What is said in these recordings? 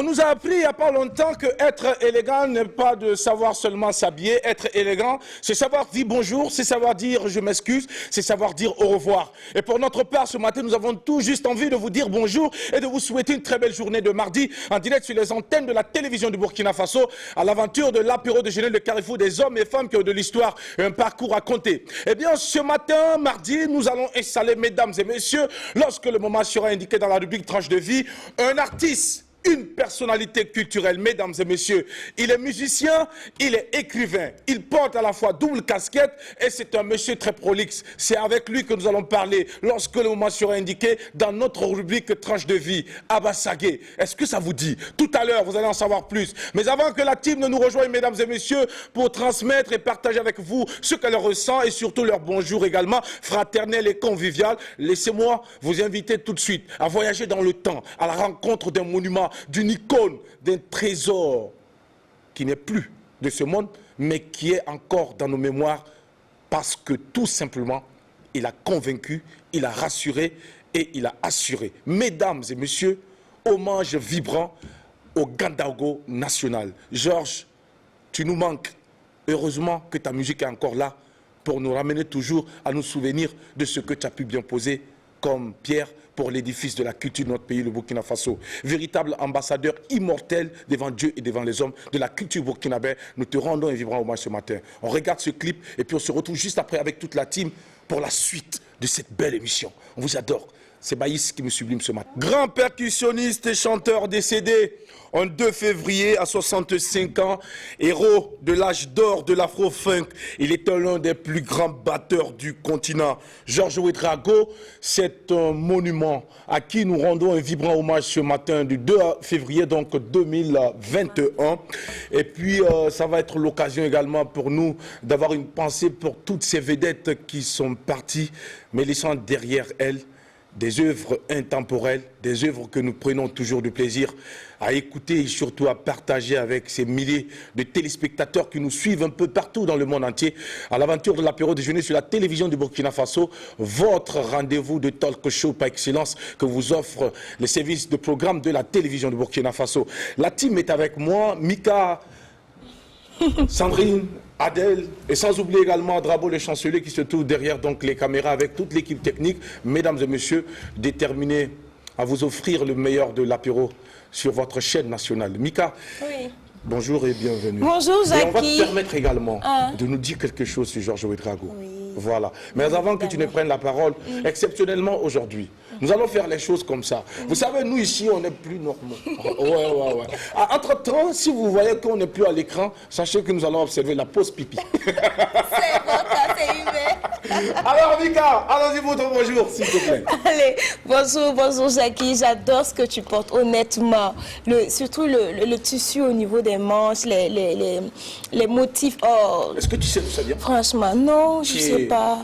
nous a appris il n'y a pas longtemps que être élégant n'est pas de savoir seulement s'habiller. Être élégant, c'est savoir dire bonjour, c'est savoir dire je m'excuse, c'est savoir dire au revoir. Et pour notre part, ce matin, nous avons tout juste envie de vous dire bonjour et de vous souhaiter une très belle journée de mardi en direct sur les antennes de la télévision du Burkina Faso à l'aventure de l'apéro de Genève, le carrefour des hommes et femmes qui ont de l'histoire et un parcours à compter. Eh bien, ce matin, mardi, nous allons installer, mesdames et messieurs, lorsque le moment sera indiqué dans la rubrique tranche de vie, un artiste, une personnalité culturelle, mesdames et messieurs. Il est musicien, il est écrivain. Il porte à la fois double casquette et c'est un monsieur très prolixe. C'est avec lui que nous allons parler lorsque le moment sera indiqué dans notre rubrique tranche de vie. Abba Sagué, est-ce que ça vous dit? Tout à l'heure, vous allez en savoir plus. Mais avant que la team ne nous rejoigne, mesdames et messieurs, pour transmettre et partager avec vous ce qu'elle ressent et surtout leur bonjour également, fraternel et convivial, laissez-moi vous inviter tout de suite à voyager dans le temps, à la rencontre d'un monument, d'une icône, d'un trésor qui n'est plus de ce monde, mais qui est encore dans nos mémoires parce que tout simplement, il a convaincu, il a rassuré et il a assuré. Mesdames et messieurs, hommage vibrant au Gandago national. Georges, tu nous manques. Heureusement que ta musique est encore là pour nous ramener toujours à nous souvenir de ce que tu as pu bien poser comme pierre pour l'édifice de la culture de notre pays, le Burkina Faso. Véritable ambassadeur immortel devant Dieu et devant les hommes de la culture burkinabé, nous te rendons un vibrant hommage ce matin. On regarde ce clip et puis on se retrouve juste après avec toute la team pour la suite de cette belle émission. On vous adore. C'est Baïs qui me sublime ce matin. Grand percussionniste et chanteur décédé en 2 février à 65 ans, héros de l'âge d'or de l'afro-funk. Il est l'un des plus grands batteurs du continent. Georges Ouédraogo, c'est un monument à qui nous rendons un vibrant hommage ce matin du 2 février donc 2021. Et puis ça va être l'occasion également pour nous d'avoir une pensée pour toutes ces vedettes qui sont parties, mais laissant derrière elles des œuvres intemporelles, des œuvres que nous prenons toujours du plaisir à écouter et surtout à partager avec ces milliers de téléspectateurs qui nous suivent un peu partout dans le monde entier à l'aventure de l'apéro déjeuner sur la télévision du Burkina Faso, votre rendez-vous de talk show par excellence que vous offre les services de programme de la télévision du Burkina Faso. La team est avec moi, Mika, Sandrine, Adèle, et sans oublier également Drabo le chancelier qui se trouve derrière donc les caméras avec toute l'équipe technique. Mesdames et messieurs, déterminés à vous offrir le meilleur de l'apéro sur votre chaîne nationale. Mika, oui. Bonjour et bienvenue. Bonjour Zaki. Et on va te permettre également de nous dire quelque chose sur Georges Ouédraogo. Oui. Voilà. Mais avant que tu ne prennes la parole, exceptionnellement aujourd'hui, nous allons faire les choses comme ça. Vous savez, nous ici, on n'est plus normaux. Ouais. Entre-temps, si vous voyez qu'on n'est plus à l'écran, sachez que nous allons observer la pause pipi. C'est bon, ça c'est humain. Alors Mika, allons-y pour ton bonjour, s'il te plaît. Allez, bonjour Jackie, j'adore ce que tu portes, honnêtement. Surtout le tissu au niveau des manches, les motifs. Oh. Est-ce que tu sais d'où ça vient? Franchement, non, je ne sais pas.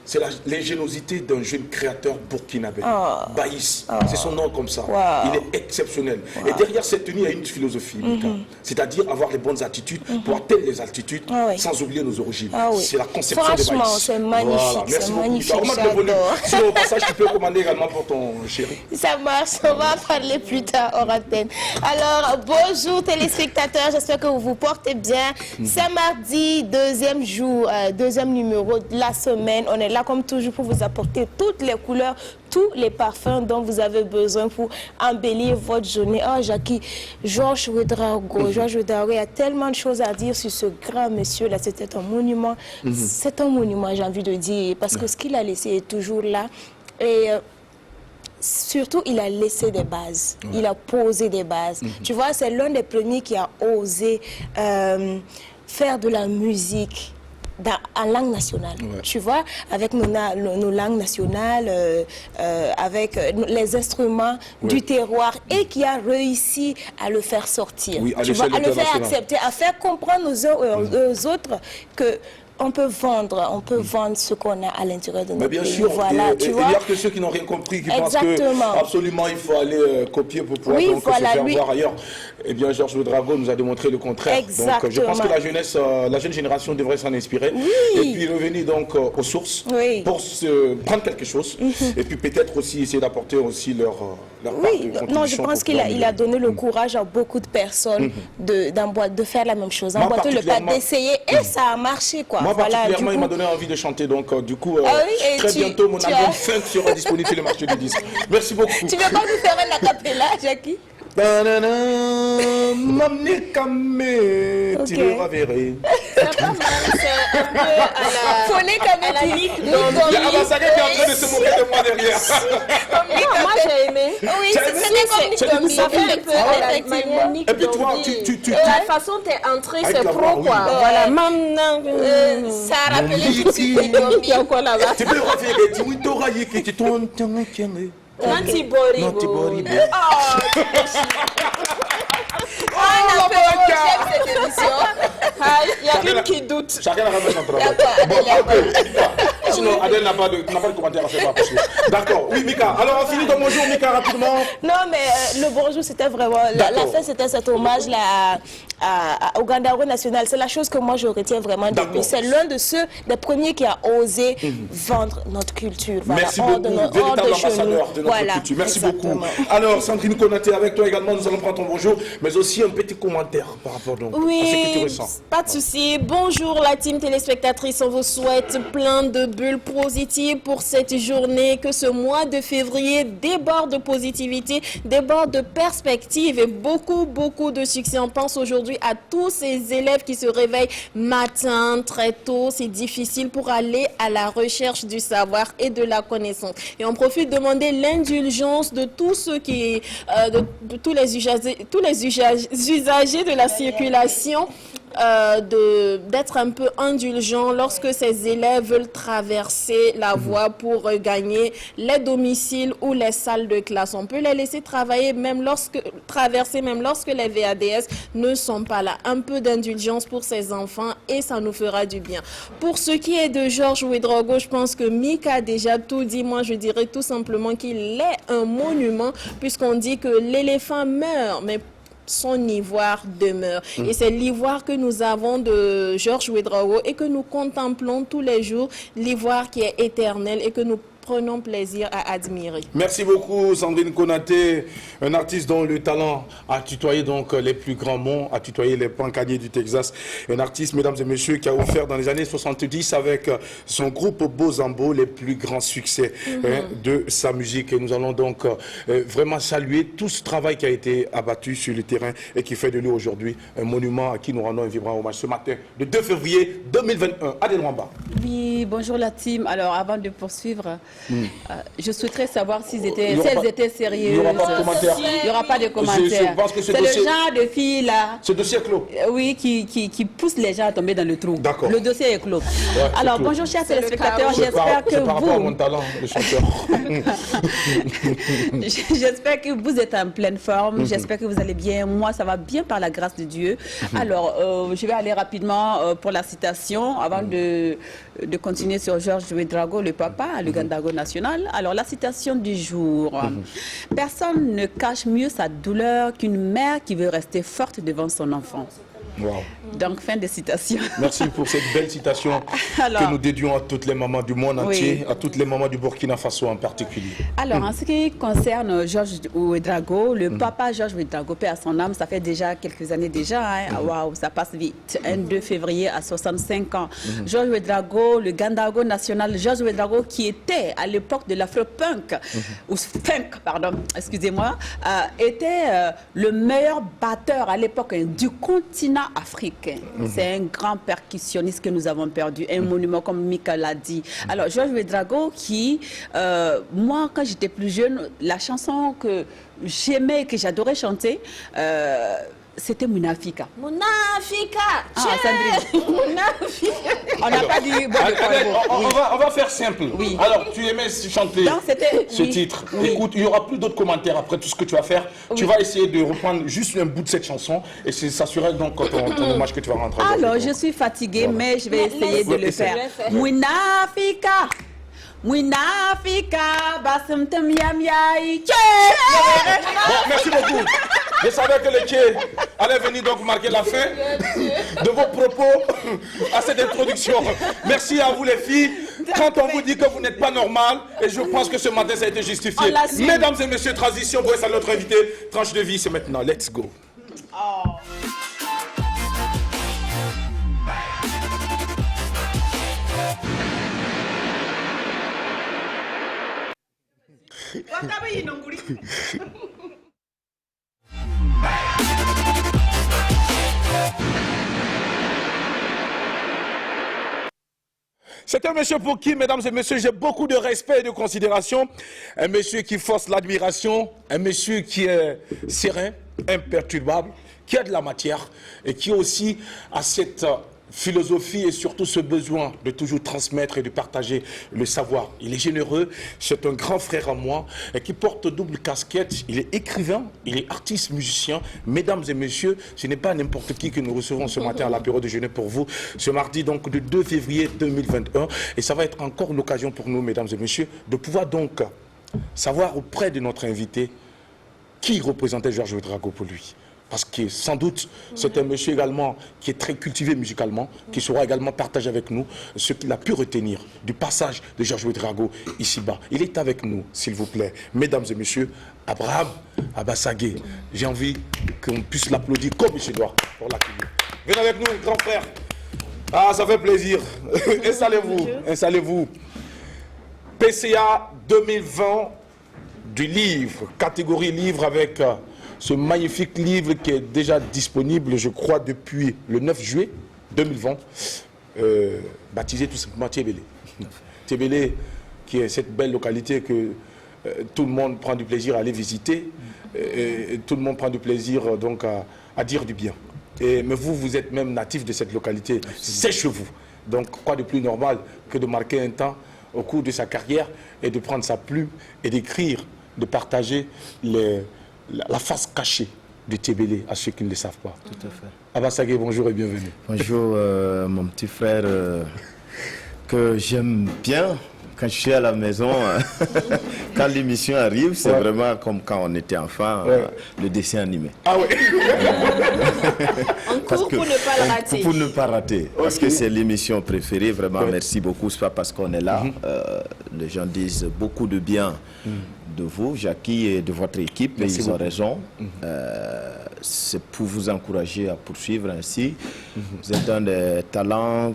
C'est l'ingéniosité d'un jeune créateur burkinabé. Baïs, c'est son nom comme ça. Il est exceptionnel. Et derrière cette tenue, il y a une philosophie, c'est-à-dire avoir les bonnes attitudes pour atteindre les altitudes sans oublier nos origines. C'est la conception de Baïs. Franchement, c'est magnifique. Voilà. Merci beaucoup. Magnifique, sinon, au passage, tu peux commander également pour ton chéri. Ça marche, on va parler plus tard hors antenne. Alors, bonjour téléspectateurs, j'espère que vous vous portez bien. C'est mardi, deuxième jour, deuxième numéro de la semaine. On est là comme toujours pour vous apporter toutes les couleurs, tous les parfums dont vous avez besoin pour embellir votre journée. Oh Jackie, Georges Ouédraogo, il y a tellement de choses à dire sur ce grand monsieur-là. C'était un monument, c'est un monument, j'ai envie de dire, parce que ce qu'il a laissé est toujours là. Et surtout, il a laissé des bases, il a posé des bases. Tu vois, c'est l'un des premiers qui a osé faire de la musique en langue nationale, tu vois, avec nos langues nationales, avec les instruments du terroir et qui a réussi à le faire sortir, tu vois, à le faire accepter, à faire comprendre aux autres que on peut vendre ce qu'on a à l'intérieur de notre bien pays. sûr, Voilà, il y a que ceux qui n'ont rien compris, qui pensent que absolument il faut aller copier pour pouvoir donc, se faire voir ailleurs. Eh bien, Georges Ouédraogo nous a démontré le contraire. Exactement. Donc, je pense que la jeune génération devrait s'en inspirer. Et puis revenir donc aux sources pour se prendre quelque chose. Et puis peut-être aussi essayer d'apporter aussi leur part de contribution. Non, je pense qu'il a donné le courage à beaucoup de personnes de faire la même chose, d'emboîter le pas, d'essayer. Et ça a marché, quoi. Moi, voilà, particulièrement, il m'a donné envie de chanter. Donc, du coup, très bientôt, mon album Funk sera disponible sur le marché du disque. Merci beaucoup. Tu ne veux pas nous faire un acapella, Jackie? Mamne Kamé, tu le reverrai. C'est pas mal, c'est un peu à la Nick Il y a Abassagé qui est en train de se moquer de moi derrière. Non, moi j'ai aimé. Oui, c'était comme Nick Domi. Ça fait un peu avec manière Nick Et puis toi, Domi. La façon t'es entré, c'est pro quoi. Voilà, Ça a rappelé tout Nick Domi. Il y a quoi là-bas? tu peux le reverrer, tu m'as raillé que tu t'en Nanti Boribo. Cette émission. Il y a une qui doute. Chacun a ramené son travail. Bon, sinon, Adèle n'a pas de commentaire à faire. D'accord. Oui, Mika. Alors, on finit ton bonjour, Mika, rapidement. Non, mais le bonjour, c'était vraiment... La fête, c'était cet hommage-là au Gandaro national. C'est la chose que moi, je retiens vraiment de lui. C'est l'un de ceux, des premiers qui a osé vendre notre culture. Voilà, merci beaucoup, véritable ambassadeur de notre culture. Merci beaucoup. Alors, Sandrine Konaté, avec toi également, nous allons prendre ton bonjour, mais aussi un petit commentaire par rapport donc, à ce que tu ressens. Pas de souci. Bonjour la team téléspectatrice, on vous souhaite plein de bulles positives pour cette journée, que ce mois de février déborde de positivité, déborde de perspectives et beaucoup de succès. On pense aujourd'hui à tous ces élèves qui se réveillent matin, très tôt. C'est difficile pour aller à la recherche du savoir et de la connaissance. Et on profite de demander l'indulgence de tous ceux qui, de tous les usagers de la circulation, d'être un peu indulgents lorsque ces élèves veulent traverser la voie pour gagner les domiciles ou les salles de classe. On peut les laisser traverser même lorsque les VADS ne sont pas là. Un peu d'indulgence pour ces enfants et ça nous fera du bien. Pour ce qui est de Georges Ouédraogo, je pense que Mika a déjà tout dit. Moi, je dirais tout simplement qu'il est un monument puisqu'on dit que l'éléphant meurt, mais son ivoire demeure. Et c'est l'ivoire que nous avons de Georges Ouédraogo et que nous contemplons tous les jours, l'ivoire qui est éternel et que nous prenons plaisir à admirer. Merci beaucoup Sandrine Konaté, un artiste dont le talent a tutoyé donc les plus grands monts, a tutoyé les pancadiers du Texas. Un artiste, mesdames et messieurs, qui a offert dans les années 70 avec son groupe Bozambo les plus grands succès de sa musique. Et nous allons donc vraiment saluer tout ce travail qui a été abattu sur le terrain et qui fait de lui aujourd'hui un monument à qui nous rendons un vibrant hommage ce matin, le 2 février 2021. Adèle Rwamba. Oui, bonjour la team. Alors avant de poursuivre, je souhaiterais savoir si elles étaient sérieuses. Il n'y aura pas de commentaires. Il n'y aura pas de commentaires. C'est le genre de fille là. Ce dossier est clos. Oui, qui pousse les gens à tomber dans le trou. D'accord. Le dossier est clos. Ouais, alors clos. Bonjour chers téléspectateurs, j'espère que par rapport à mon talent de chanteur. J'espère que vous êtes en pleine forme. J'espère que vous allez bien. Moi, ça va bien par la grâce de Dieu. Alors, je vais aller rapidement pour la citation avant de continuer sur Georges Ouédraogo, le papa, le Gandaro national. Alors, la citation du jour. Personne ne cache mieux sa douleur qu'une mère qui veut rester forte devant son enfant. Wow. Donc, fin de citation. Merci pour cette belle citation que nous dédions à toutes les mamans du monde entier, à toutes les mamans du Burkina Faso en particulier. Alors, en ce qui concerne Georges Ouédraogo, le papa Georges Ouédraogo, paix à son âme, ça fait déjà quelques années déjà. Waouh, ça passe vite. Un 2 février à 65 ans. Georges Ouédraogo, le Gandaro national, Georges Ouédraogo qui était à l'époque de l'afro-punk, ou funk, pardon, excusez-moi, était le meilleur batteur à l'époque du continent africain. C'est un grand percussionniste que nous avons perdu, un monument comme Mika l'a dit. Alors Georges Ouédraogo qui, moi quand j'étais plus jeune, la chanson que j'aimais et que j'adorais chanter, c'était Mounafika. Mounafika. Ah, Sandrine. Mounafika. On n'a pas dit bon, On va faire simple. Oui. Alors, tu aimais chanter Donc, c'était- ce oui. titre. Oui. Écoute, il n'y aura plus d'autres commentaires après tout ce que tu vas faire. Tu vas essayer de reprendre juste un bout de cette chanson et c'est s'assurer donc ton hommage que tu vas rentrer. Alors, je suis fatiguée, Voilà. mais je vais essayer de le essaye. faire. Mounafika. Mounafika. Basamtam yam yai. Bon, merci beaucoup. Je savais que le Tché allait venir donc marquer la fin de vos propos à cette introduction. Merci à vous les filles. Quand on vous dit que vous n'êtes pas normal, et je pense que ce matin ça a été justifié. On l'assume. Mesdames et messieurs, transition, voici à notre invité. Tranche de vie, c'est maintenant. Let's go. C'est un monsieur pour qui, mesdames et messieurs, j'ai beaucoup de respect et de considération. Un monsieur qui force l'admiration, un monsieur qui est serein, imperturbable, qui a de la matière et qui aussi a cette philosophie et surtout ce besoin de toujours transmettre et de partager le savoir. Il est généreux, c'est un grand frère à moi et qui porte double casquette. Il est écrivain, il est artiste, musicien. Mesdames et messieurs, ce n'est pas n'importe qui que nous recevons ce matin à l'apéro déjeuner pour vous, ce mardi donc du 2 février 2021. Et ça va être encore l'occasion pour nous, mesdames et messieurs, de pouvoir donc savoir auprès de notre invité qui représentait Georges Ouédraogo pour lui. Parce que sans doute, c'est un monsieur également qui est très cultivé musicalement, qui saura également partager avec nous ce qu'il a pu retenir du passage de Georges Ouédraogo ici-bas. Il est avec nous, s'il vous plaît. Mesdames et messieurs, Abraham Abassagué. J'ai envie qu'on puisse l'applaudir comme il se doit pour l'accueillir. Venez avec nous, grand frère. Ah, ça fait plaisir. Installez-vous, installez-vous. PCA 2020 du livre, catégorie livre avec ce magnifique livre qui est déjà disponible, je crois, depuis le 9 juillet 2020, baptisé tout simplement Tébélé. Tébélé, qui est cette belle localité que tout le monde prend du plaisir à aller visiter, et tout le monde prend du plaisir donc à dire du bien. Mais vous, vous êtes même natif de cette localité, c'est chez vous. Donc, quoi de plus normal que de marquer un temps au cours de sa carrière et de prendre sa plume et d'écrire, de partager la face cachée de Tébélé à ceux qui ne le savent pas. Tout à fait. Abassagué, bonjour et bienvenue. Bonjour, mon petit frère que j'aime bien quand je suis à la maison. Quand l'émission arrive, c'est vraiment comme quand on était enfant, le dessin animé. Ah oui. En cours pour ne pas le rater. Pour ne pas rater, parce que c'est l'émission préférée. Vraiment, merci beaucoup. C'est pas parce qu'on est là. Les gens disent beaucoup de bien de vous, Jackie, et de votre équipe. Merci et ils ont beaucoup. raison. C'est pour vous encourager à poursuivre ainsi. Vous êtes un des talents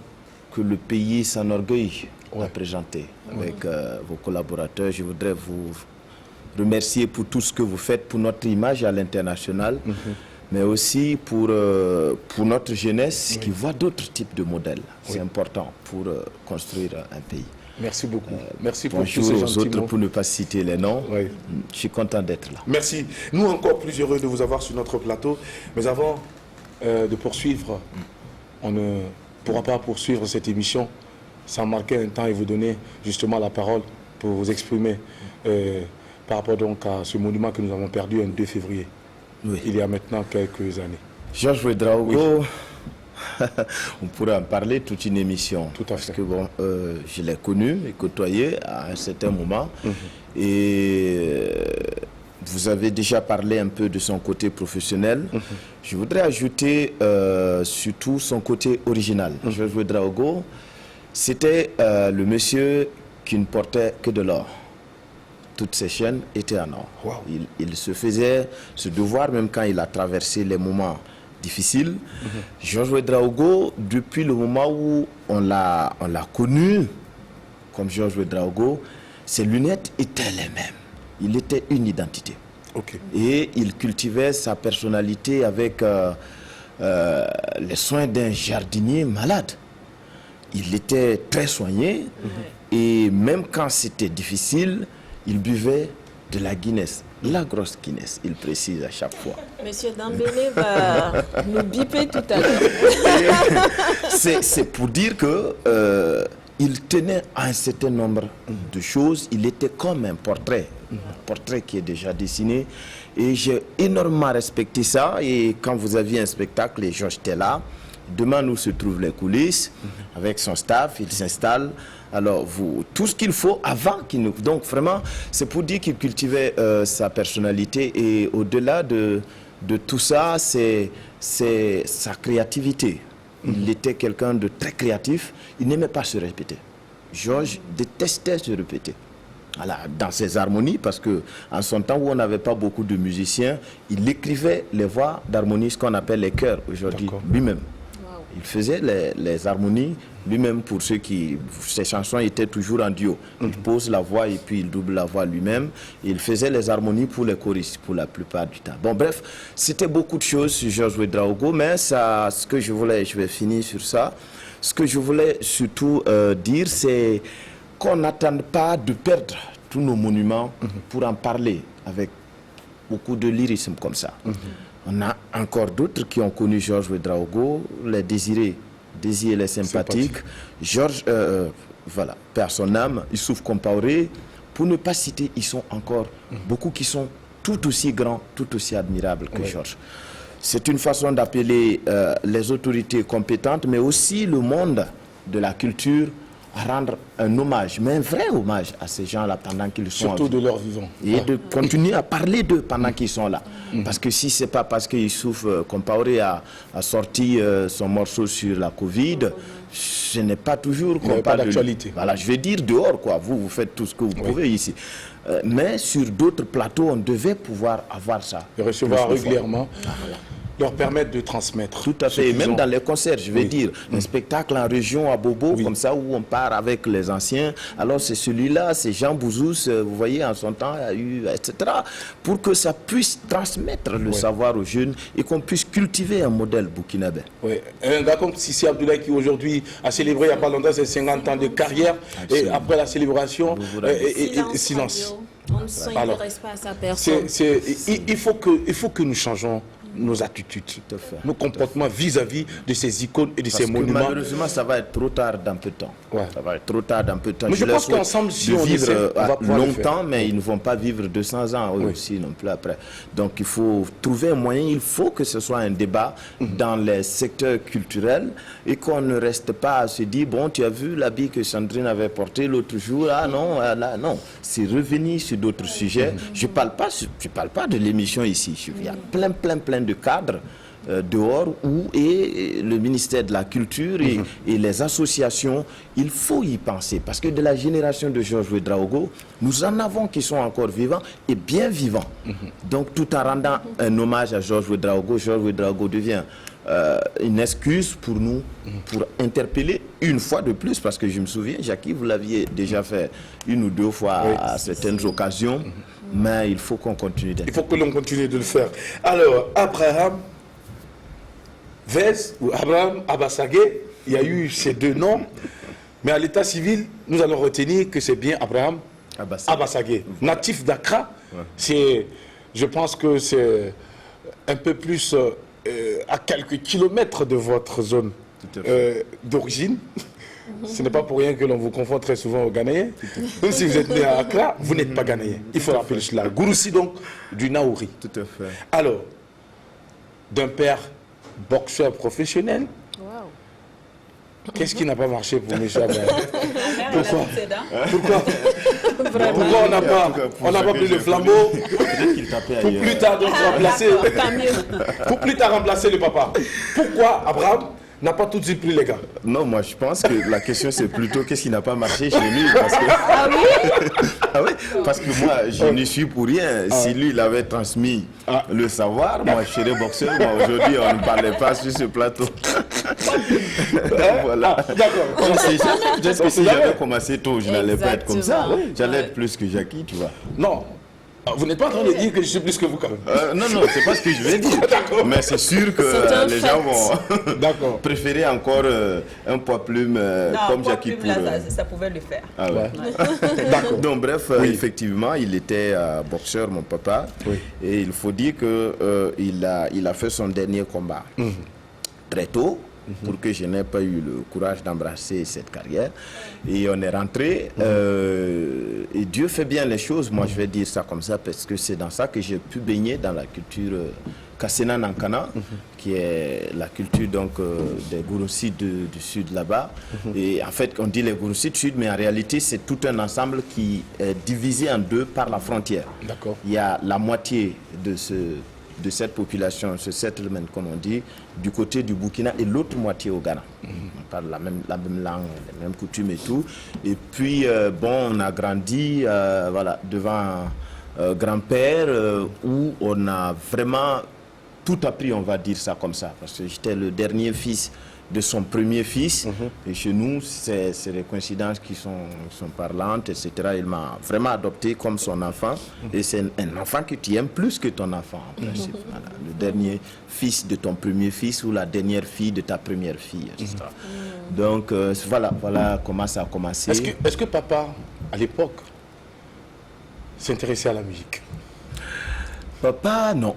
que le pays s'enorgueille à présenter avec vos collaborateurs. Je voudrais vous remercier pour tout ce que vous faites pour notre image à l'international, mais aussi pour notre jeunesse qui voit d'autres types de modèles. C'est important pour construire un pays. Merci beaucoup. Merci pour tous Bonjour ces aux gentils autres mots. pour ne pas citer les noms. Oui. Je suis content d'être là. Merci. Nous encore plus heureux de vous avoir sur notre plateau. Mais avant de poursuivre, on ne pourra pas poursuivre cette émission sans marquer un temps et vous donner justement la parole pour vous exprimer par rapport donc à ce monument que nous avons perdu un 2 février, il y a maintenant quelques années. Georges Ouédraogo, on pourrait en parler toute une émission. Tout à fait. Parce que bon, je l'ai connu et côtoyé à un certain moment. Et vous avez déjà parlé un peu de son côté professionnel. Je voudrais ajouter surtout son côté original. Georges Ouédraogo, c'était le monsieur qui ne portait que de l'or. Toutes ses chaînes étaient en or. Wow. Il se faisait ce devoir, même quand il a traversé les moments difficiles. Georges Ouédraogo, depuis le moment où on l'a connu comme Georges Ouédraogo, ses lunettes étaient les mêmes. Il était une identité. Ok. Et il cultivait sa personnalité avec les soins d'un jardinier malade. Il était très soigné et même quand c'était difficile, il buvait de la Guinness. La grosse Guinness, il précise à chaque fois. Monsieur Dembélé va nous biper tout à l'heure. C'est pour dire que il tenait à un certain nombre de choses. Il était comme un portrait qui est déjà dessiné. Et j'ai énormément respecté ça. Et quand vous aviez un spectacle, et Georges était là, devant nous se trouvent les coulisses, avec son staff, il s'installe. Alors, tout ce qu'il faut avant qu'il nous... Donc, vraiment, c'est pour dire qu'il cultivait sa personnalité. Et au-delà de tout ça, c'est sa créativité. Il était quelqu'un de très créatif. Il n'aimait pas se répéter. Georges détestait se répéter. Voilà, dans ses harmonies, parce qu'en son temps où on n'avait pas beaucoup de musiciens, il écrivait les voix d'harmonie, ce qu'on appelle les chœurs aujourd'hui, lui-même. Wow. Il faisait les harmonies lui-même pour ceux qui... Ses chansons étaient toujours en duo. Il pose la voix et puis il double la voix lui-même. Il faisait les harmonies pour les choristes, pour la plupart du temps. Bon, bref, c'était beaucoup de choses sur Georges Ouédraogo, mais ça, ce que je voulais, je vais finir sur ça, ce que je voulais surtout dire, c'est qu'on n'attende pas de perdre tous nos monuments pour en parler avec beaucoup de lyrisme comme ça. On a encore d'autres qui ont connu Georges Ouédraogo, les Désirés les sympathiques. Georges, voilà, perd son âme, Youssouf Compaoré. Pour ne pas citer, ils sont encore beaucoup qui sont tout aussi grands, tout aussi admirables que Georges. C'est une façon d'appeler les autorités compétentes, mais aussi le monde de la culture à rendre un hommage, mais un vrai hommage à ces gens-là pendant qu'ils sont surtout de leur vivant. Et de continuer à parler d'eux pendant qu'ils sont là. Parce que si ce n'est pas parce que Youssouf Compaoré a sorti son morceau sur la Covid, ce n'est pas toujours qu'on parle d'actualité. Voilà, je vais dire dehors, quoi. Vous faites tout ce que vous pouvez ici. Mais sur d'autres plateaux, on devait pouvoir avoir ça. Et recevoir régulièrement. Leur permettre de transmettre. Tout à fait, et même dans les concerts, je vais dire, un spectacle en région à Bobo, comme ça, où on part avec les anciens. Alors c'est celui-là, c'est Jean Bouzous, vous voyez, en son temps, il y a eu, etc. Pour que ça puisse transmettre le savoir aux jeunes et qu'on puisse cultiver un modèle burkinabé. Oui, un gars comme Sissi Abdoulaye qui aujourd'hui a célébré il n'y a pas longtemps ses 50 ans de carrière. Absolument. Et après la célébration, silence. On ne s'intéresse pas à sa personne. Il faut que nous changeons nos attitudes, nos comportements vis-à-vis de ces icônes et de ces monuments. Malheureusement, ça va être trop tard dans peu de temps. Ça va être trop tard dans peu de temps. Mais je pense qu'ensemble, si on vivre on va longtemps, mais ils ne vont pas vivre 200 ans aussi non plus après. Donc il faut trouver un moyen, il faut que ce soit un débat dans les secteurs culturels et qu'on ne reste pas à se dire, bon, tu as vu l'habit que Sandrine avait porté l'autre jour, ah non, là, non. C'est revenir sur d'autres sujets. Je parle pas de l'émission ici. Il y a plein de cadres dehors où est le ministère de la Culture et les associations, il faut y penser. Parce que de la génération de Georges Ouédraogo, nous en avons qui sont encore vivants et bien vivants. Donc tout en rendant un hommage à Georges Ouédraogo devient une excuse pour nous, pour interpeller une fois de plus, parce que je me souviens, Jackie, vous l'aviez déjà fait une ou deux fois à certaines occasions, mais il faut qu'on continue d'être. Il faut que l'on continue de le faire. Alors, Abraham Vez ou Abraham Abassagé, il y a eu ces deux noms, mais à l'état civil, nous allons retenir que c'est bien Abraham Abassagé, natif d'Accra. Je pense que c'est un peu plus à quelques kilomètres de votre zone d'origine. Ce n'est pas pour rien que l'on vous confond très souvent aux Ghanéens. Même si vous êtes né à Accra, vous n'êtes pas Ghanéen. Il faut rappeler cela. Gouroussi donc, du Naouri. Tout à fait. Alors, d'un père boxeur professionnel, qu'est-ce qui n'a pas marché pour M. Abraham? Pourquoi on n'a pas pris le flambeau pour plus tard remplacer le papa? Pourquoi Abraham n'a pas tout de suite pris les gars? Non, moi je pense que la question c'est plutôt qu'est-ce qui n'a pas marché chez lui, parce que... Ah oui, parce que moi je n'y suis pour rien. Si lui il avait transmis le savoir, moi je serais boxeur. Moi aujourd'hui on ne parlait pas sur ce plateau. Voilà. D'accord. Peut-être que si j'avais commencé tôt, je n'allais pas être comme ça. J'allais être plus que Jackie, tu vois. Non. Vous n'êtes pas en train de dire que je suis plus que vous quand même. Non, c'est pas ce que je vais dire. Mais c'est sûr que C'est un les fait. gens vont préférer encore un poids plume comme Jackie pour... ça pouvait le faire. Ah ouais. D'accord. Donc bref, effectivement, il était boxeur, mon papa. Oui. Et il faut dire que il a fait son dernier combat très tôt, pour que je n'ai pas eu le courage d'embrasser cette carrière. Et on est rentré. Et Dieu fait bien les choses, moi je vais dire ça comme ça, parce que c'est dans ça que j'ai pu baigner dans la culture Kassena Nankana, qui est la culture donc des Gouroussides du sud là-bas. Et en fait, on dit les Gouroussides sud, mais en réalité, c'est tout un ensemble qui est divisé en deux par la frontière. D'accord. Il y a la moitié de cette population, ce settlement, comme on dit, du côté du Burkina et l'autre moitié au Ghana. On parle la même langue, les mêmes coutumes et tout. Et puis, on a grandi voilà, devant un grand-père où on a vraiment tout appris, on va dire ça comme ça. Parce que j'étais le dernier fils de son premier fils. Et chez nous, c'est des coïncidences qui sont parlantes, etc. Il m'a vraiment adopté comme son enfant. Et c'est un enfant que tu aimes plus que ton enfant, en principe. Voilà. Le dernier fils de ton premier fils ou la dernière fille de ta première fille, etc. Donc, voilà comment ça a commencé. Est-ce que papa, à l'époque, s'intéressait à la musique? Papa, non.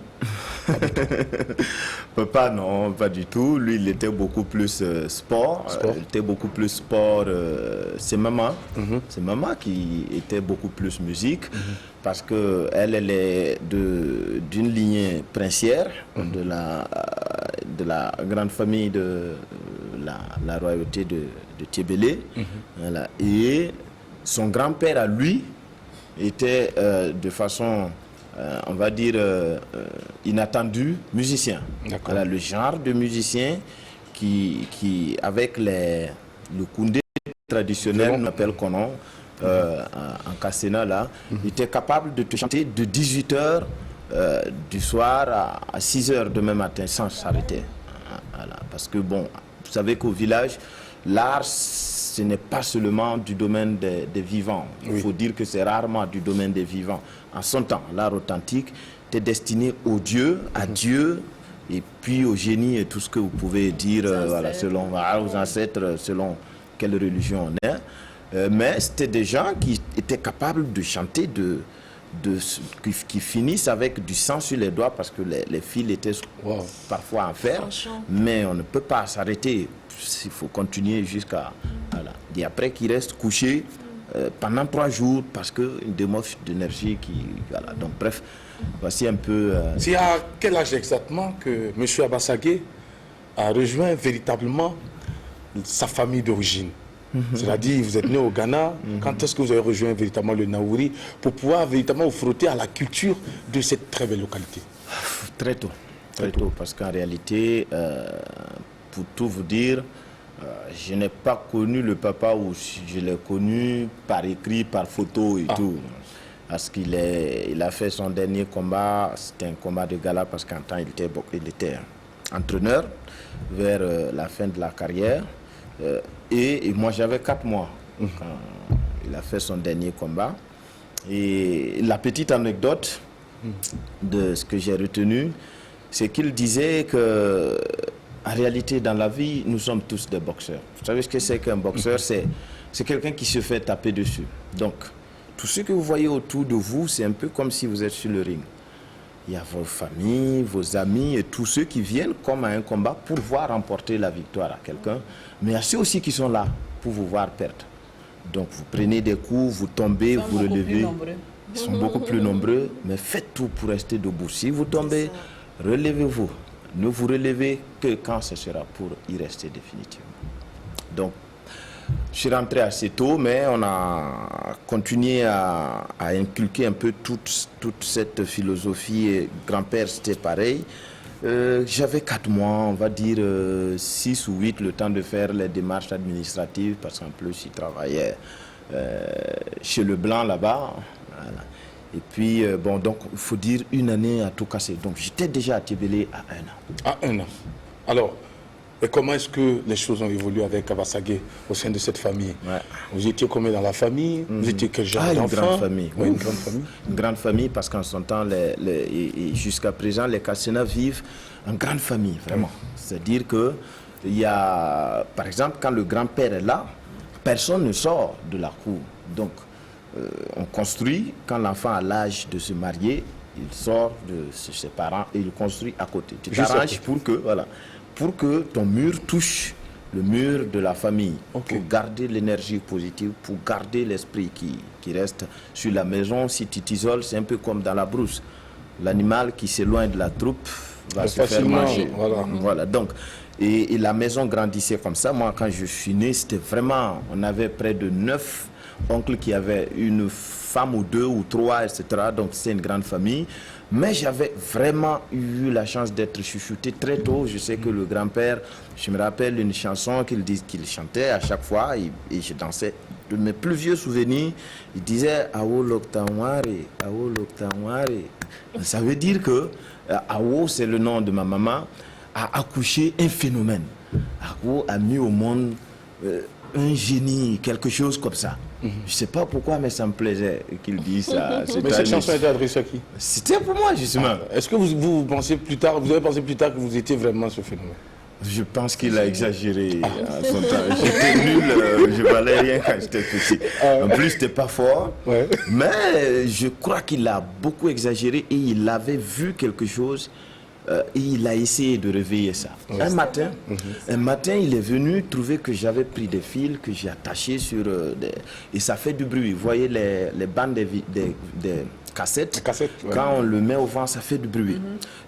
Papa, non, pas du tout. Lui, il était beaucoup plus sport. Il était beaucoup plus sport. C'est maman. C'est maman qui était beaucoup plus musique. Parce qu'elle est d'une lignée princière de la grande famille de la royauté de Tébélé. Voilà. Et son grand-père, à lui, était de façon... on va dire, inattendu, musicien. Voilà, le genre de musicien qui avec le koundé traditionnel, on appelle Konon, en Kassena, là, était capable de te chanter de 18h du soir à 6h demain matin sans s'arrêter. Voilà, parce que, bon, vous savez qu'au village, l'art, ce n'est pas seulement du domaine des vivants. Il faut dire que c'est rarement du domaine des vivants. En son temps, l'art authentique était destiné aux dieux, à Dieu, et puis au génie et tout ce que vous pouvez dire, voilà, selon aux ancêtres, selon quelle religion on est. Mais c'était des gens qui étaient capables de chanter, qui finissent avec du sang sur les doigts parce que les fils étaient parfois en fer. Mais on ne peut pas s'arrêter. Il faut continuer jusqu'à... Voilà. Et après qu'il reste couché pendant 3 jours parce qu'une démarche d'énergie qui... Voilà. Donc bref, voici un peu... C'est à quel âge exactement que M. Abassagué a rejoint véritablement sa famille d'origine? C'est-à-dire, vous êtes né au Ghana, quand est-ce que vous avez rejoint véritablement le Naouri pour pouvoir véritablement vous frotter à la culture de cette très belle localité? Très tôt. Très tôt, parce qu'en réalité... pour tout vous dire, je n'ai pas connu le papa, ou je l'ai connu par écrit, par photo et tout. Parce qu'il a fait son dernier combat, c'était un combat de gala parce qu'en temps il était entraîneur vers la fin de la carrière. Et moi j'avais 4 mois quand il a fait son dernier combat. Et la petite anecdote de ce que j'ai retenu, c'est qu'il disait que en réalité, dans la vie, nous sommes tous des boxeurs. Vous savez ce que c'est qu'un boxeur? C'est quelqu'un qui se fait taper dessus. Donc, tout ce que vous voyez autour de vous, c'est un peu comme si vous êtes sur le ring. Il y a vos familles, vos amis et tous ceux qui viennent comme à un combat pour voir remporter la victoire à quelqu'un. Mais il y a ceux aussi qui sont là pour vous voir perdre. Donc, vous prenez des coups, vous tombez, vous relevez. Ils sont beaucoup plus nombreux, mais faites tout pour rester debout. Si vous tombez, relevez-vous. Ne vous relevez que quand ce sera pour y rester définitivement. Donc, je suis rentré assez tôt, mais on a continué à inculquer un peu toute cette philosophie. Et grand-père, c'était pareil. J'avais 4 mois, on va dire 6 ou 8, le temps de faire les démarches administratives, parce qu'en plus, il travaillait chez Leblanc là-bas. Voilà. Et puis, donc, il faut dire 1 année à tout casser. Donc, j'étais déjà à Tébélé à 1 an. À 1 an. Alors, Et comment est-ce que les choses ont évolué avec Kabasage au sein de cette famille? Ouais. Vous étiez combien dans la famille? Vous étiez quel genre Une d'enfant? grande famille. Oui, une grande famille. Une grande famille parce qu'en son temps, et jusqu'à présent, les Kassena vivent en grande famille, vraiment. C'est-à-dire que il y a, par exemple, quand le grand-père est là, personne ne sort de la cour. Donc, on construit, quand l'enfant a l'âge de se marier, il sort de ses parents et il construit à côté. Tu Juste à t'arranges côté. pour que ton mur touche le mur de la famille, Ok. pour garder l'énergie positive, pour garder l'esprit qui reste sur la maison. Si tu t'isoles, c'est un peu comme dans la brousse. L'animal qui s'éloigne de la troupe va se faire Facilement, manger. voilà. Voilà, donc, et la maison grandissait comme ça. Moi, quand je suis né, c'était vraiment, on avait près de 9 oncles qui avaient une femme ou 2 ou 3, etc. Donc, c'est une grande famille. Mais j'avais vraiment eu la chance d'être chouchouté très tôt. Je sais que le grand-père, je me rappelle une chanson qu'il chantait à chaque fois et je dansais. De mes plus vieux souvenirs, il disait « Awo Loktanware, Awo Loktanware ». Ça veut dire que Awo, c'est le nom de ma maman, a accouché un phénomène. Awo a mis au monde un génie, quelque chose comme ça. Je ne sais pas pourquoi, mais ça me plaisait qu'il dise ça. Mais cette chanson était adressée à qui? C'était pour moi, justement. Est-ce que vous pensez plus tard, vous avez pensé plus tard que vous étiez vraiment ce phénomène? Je pense qu'il a exagéré à son temps. J'étais nul, je valais rien quand j'étais petit. En plus, j'étais pas fort. Ouais. Mais je crois qu'il a beaucoup exagéré et il avait vu quelque chose et il a essayé de réveiller ça. Un matin, il est venu trouver que j'avais pris des fils que j'ai attachés sur et ça fait du bruit. Vous voyez les bandes des cassettes, Les cassettes, ouais. quand on le met au vent, ça fait du bruit.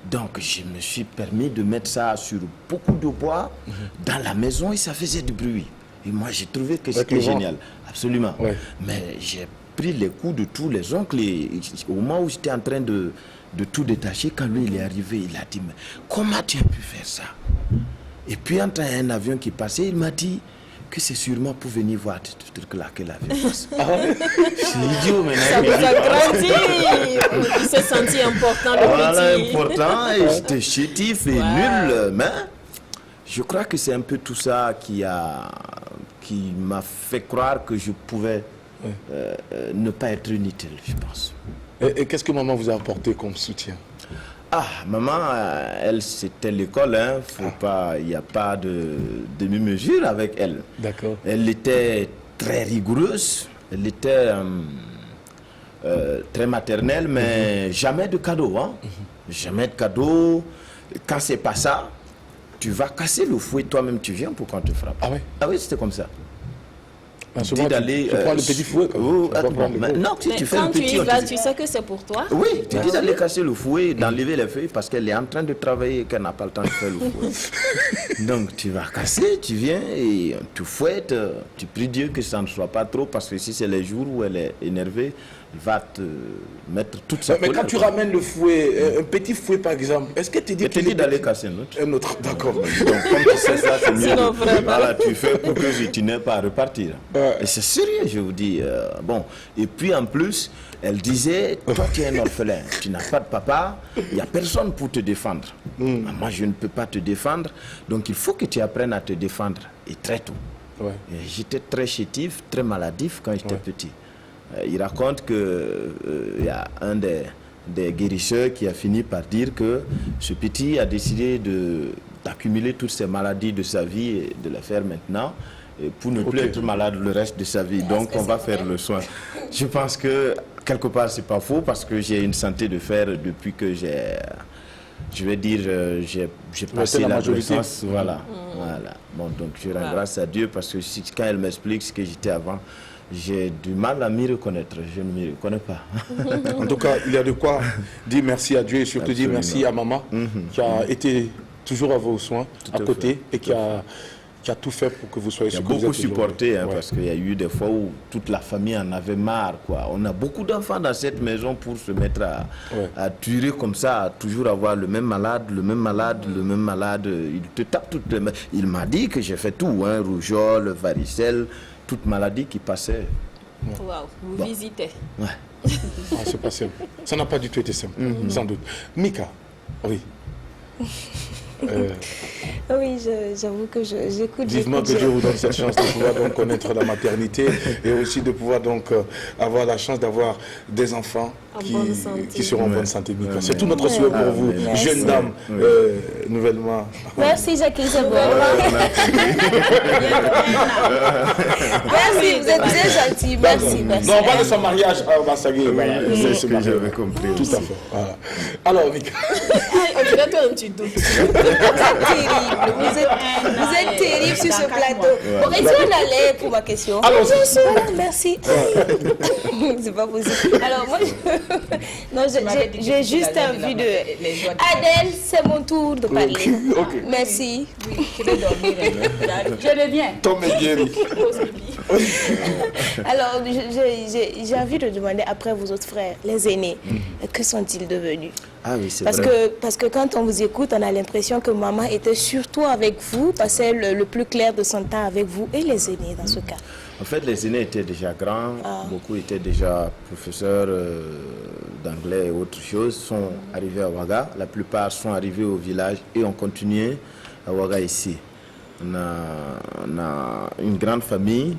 Donc, je me suis permis de mettre ça sur beaucoup de bois dans la maison et ça faisait du bruit. Et moi, j'ai trouvé que Avec le c'était vent. génial. Absolument. Ouais. Mais j'ai pris les coups de tous les oncles et au moment où j'étais en train de tout détacher, quand lui, il est arrivé, il a dit, mais comment tu as pu faire ça? Et puis, entre un avion qui passait, il m'a dit que c'est sûrement pour venir voir ce truc-là que l'avion passe. C'est idiot, mais Ça vous a grandi. Il s'est senti important, le voilà, petit. important, et j'étais chétif et nul, mais je crois que c'est un peu tout ça qui m'a fait croire que je pouvais ne pas être inutile, je pense. Et qu'est-ce que maman vous a apporté comme soutien? Ah, maman, elle, c'était l'école, hein. Il n'y a pas de demi-mesure avec elle. D'accord. Elle était très rigoureuse, elle était très maternelle, mais jamais de cadeau, hein. Jamais de cadeau. Quand c'est pas ça, tu vas casser le fouet, toi-même tu viens pour qu'on te frappe. Ah ouais? Ah oui, c'était comme ça. En ce Dit moment, d'aller, tu prends le petit fouet. Quoi. oh, Tu vas attends, prendre le mais gros. non, si Mais tu fais le quand tu petit, y on te vas, dit- tu sais que c'est pour toi. Oui, tu dis d'aller casser le fouet, d'enlever les feuilles parce qu'elle est en train de travailler et qu'elle n'a pas le temps de faire le fouet. Donc tu vas casser, tu viens et tu fouettes, tu pries Dieu que ça ne soit pas trop parce que si c'est les jours où elle est énervée, il va te mettre toute sa Mais colère, quand tu quoi. ramènes le fouet, un petit fouet par exemple, est-ce que tu dis Elle te qu'il dit est d'aller petit? casser un autre. Un autre, d'accord. Donc comme tu sais ça, c'est mieux. Sinon, vraiment. Voilà, tu fais pour que tu n'aies pas à repartir. Ouais. Et c'est sérieux, je vous dis. Bon, et puis en plus, elle disait, toi tu es un orphelin, tu n'as pas de papa, il n'y a personne pour te défendre. Moi, je ne peux pas te défendre, donc il faut que tu apprennes à te défendre, et très tôt. Ouais. Et j'étais très chétif, très maladif quand j'étais petit. Il raconte que il y a un des guérisseurs qui a fini par dire que ce petit a décidé d'accumuler toutes ces maladies de sa vie et de les faire maintenant pour ne plus Ok. être malade le reste de sa vie. Donc on va faire le soin. Je pense que quelque part c'est pas faux parce que j'ai une santé de fer depuis que je vais dire, j'ai passé la majorité. l'adolescence. Voilà. Voilà. Bon, donc je rends grâce à Dieu parce que quand elle m'explique ce que j'étais avant, j'ai du mal à m'y reconnaître. Je ne m'y reconnais pas. En tout cas, il y a de quoi dire merci à Dieu et surtout dire Absolument. merci à maman qui a été toujours à vos soins, à à côté fait. et qui a tout fait pour que vous soyez Il y a ce que vous beaucoup êtes aujourd'hui. supporté hein, Ouais. parce qu'il y a eu des fois où toute la famille en avait marre. Quoi. On a beaucoup d'enfants dans cette maison pour se mettre à durer comme ça, à toujours avoir le même malade, le même malade, le même malade. Il te tape toutes les mains. Il m'a dit que j'ai fait tout, hein, rougeole, varicelle, toute maladie qui passait. Waouh, vous visitez. Ouais. Ah, c'est pas simple. Ça n'a pas du tout été simple, sans doute. Mika, oui. Oui, j'avoue que j'écoute. Vivement que Dieu vous donne cette chance de pouvoir donc connaître la maternité et aussi de pouvoir donc avoir la chance d'avoir des enfants qui seront en bonne santé. C'est tout notre souhait pour vous, Merci. jeune dame, nouvellement. Merci Jackie, c'est bon. Merci, vous êtes bien gentil. Merci, merci. Non, on parle de son mariage à Bassagé. C'est ce que j'avais compris. Tout à fait. Voilà. Alors, Nika. On dirait toi un petit doute. Vous êtes terrible sur ce plateau. Bon, et si on allait pour ma question? Alors, Voilà, merci. C'est pas possible. Alors, moi, non, j'ai juste envie de... Adèle, c'est mon tour de parler. Ok. Merci. Oui, je vais dormir. Je reviens. Tom est guéri. Alors, j'ai envie de demander après vos autres frères, les aînés, que sont-ils devenus? Ah oui, c'est vrai. Parce que quand on vous écoute, on a l'impression que maman était surtout avec vous, passait le plus clair de son temps avec vous et les aînés dans ce cas. En fait, les aînés étaient déjà grands, beaucoup étaient déjà professeurs d'anglais et autres choses, sont arrivés à Ouaga. La plupart sont arrivés au village et ont continué à Ouaga ici. On a une grande famille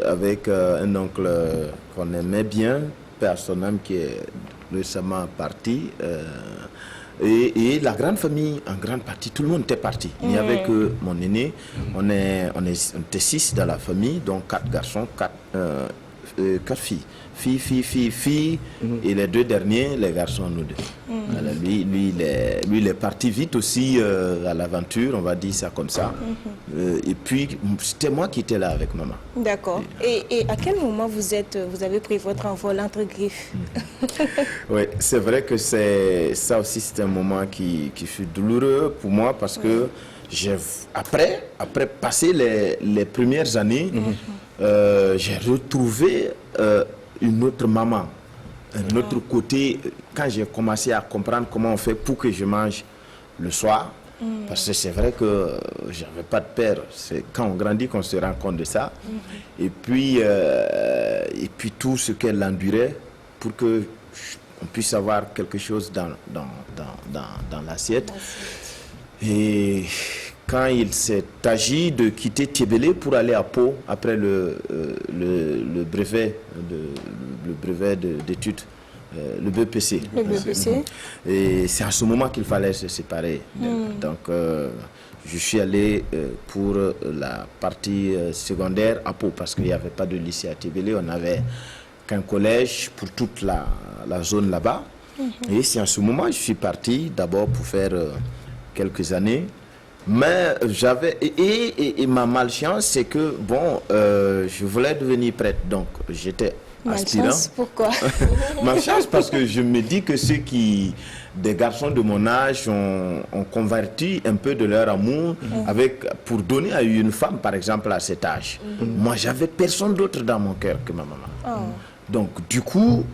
avec un oncle qu'on aimait bien, père son âme qui est récemment parti. Et la grande famille, en grande partie, tout le monde était parti. Il n'y avait que mon aîné. On était 6 dans la famille, donc 4 garçons, 4 filles. Filles. Et les 2 derniers, les garçons, nous 2. Voilà, lui, il est parti vite aussi à l'aventure, on va dire ça comme ça. Et puis, c'était moi qui étais là avec maman. D'accord. Et à quel moment vous avez pris votre envol entre griffes? Oui, c'est vrai que ça aussi, c'est un moment qui fut douloureux pour moi parce que après passer les premières années, j'ai retrouvé une autre maman, un autre côté, quand j'ai commencé à comprendre comment on fait pour que je mange le soir, parce que c'est vrai que j'avais pas de père, c'est quand on grandit qu'on se rend compte de ça, et puis tout ce qu'elle endurait pour que on puisse avoir quelque chose dans l'assiette. Et quand il s'est agi de quitter Tiébélé pour aller à Pau après le brevet d'études, le BPC. Le BPC. Et c'est à ce moment qu'il fallait se séparer. Donc, je suis allé pour la partie secondaire à Pau parce qu'il n'y avait pas de lycée à Tiébélé. On n'avait qu'un collège pour toute la zone là-bas. Et c'est à ce moment que je suis parti d'abord pour faire quelques années. Mais j'avais... Et ma malchance, c'est que, bon, je voulais devenir prêtre. Donc, j'étais aspirant. Malchance, pourquoi? Malchance parce que je me dis que des garçons de mon âge ont converti un peu de leur amour pour donner à une femme, par exemple, à cet âge. Moi, j'avais personne d'autre dans mon cœur que ma maman. Donc, du coup,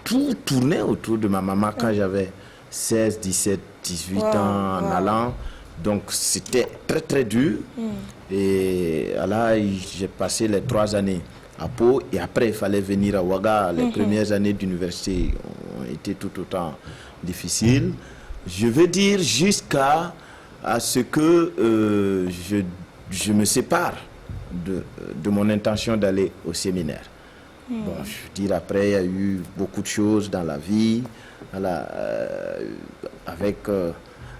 tout tournait autour de ma maman quand j'avais 16, 17, 18 ans en allant. Donc, c'était très, très dur. Et là, j'ai passé les 3 années à Pau. Et après, il fallait venir à Ouaga. Les premières années d'université ont été tout autant difficiles. Je veux dire jusqu'à ce que je me sépare de mon intention d'aller au séminaire. Bon, je veux dire, après, il y a eu beaucoup de choses dans la vie, avec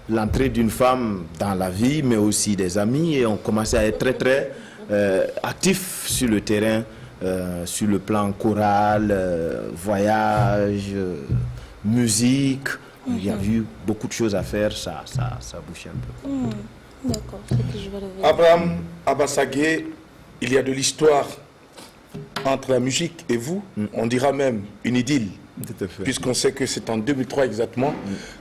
l'entrée d'une femme dans la vie, mais aussi des amis, et on commençait à être très, très actifs sur le terrain, sur le plan choral, voyage, musique. Il y a eu beaucoup de choses à faire, ça bouchait un peu. D'accord, c'est que je vais revenir. Abraham Abassagé, il y a de l'histoire entre la musique et vous, on dira même une idylle, puisqu'on sait que c'est en 2003 exactement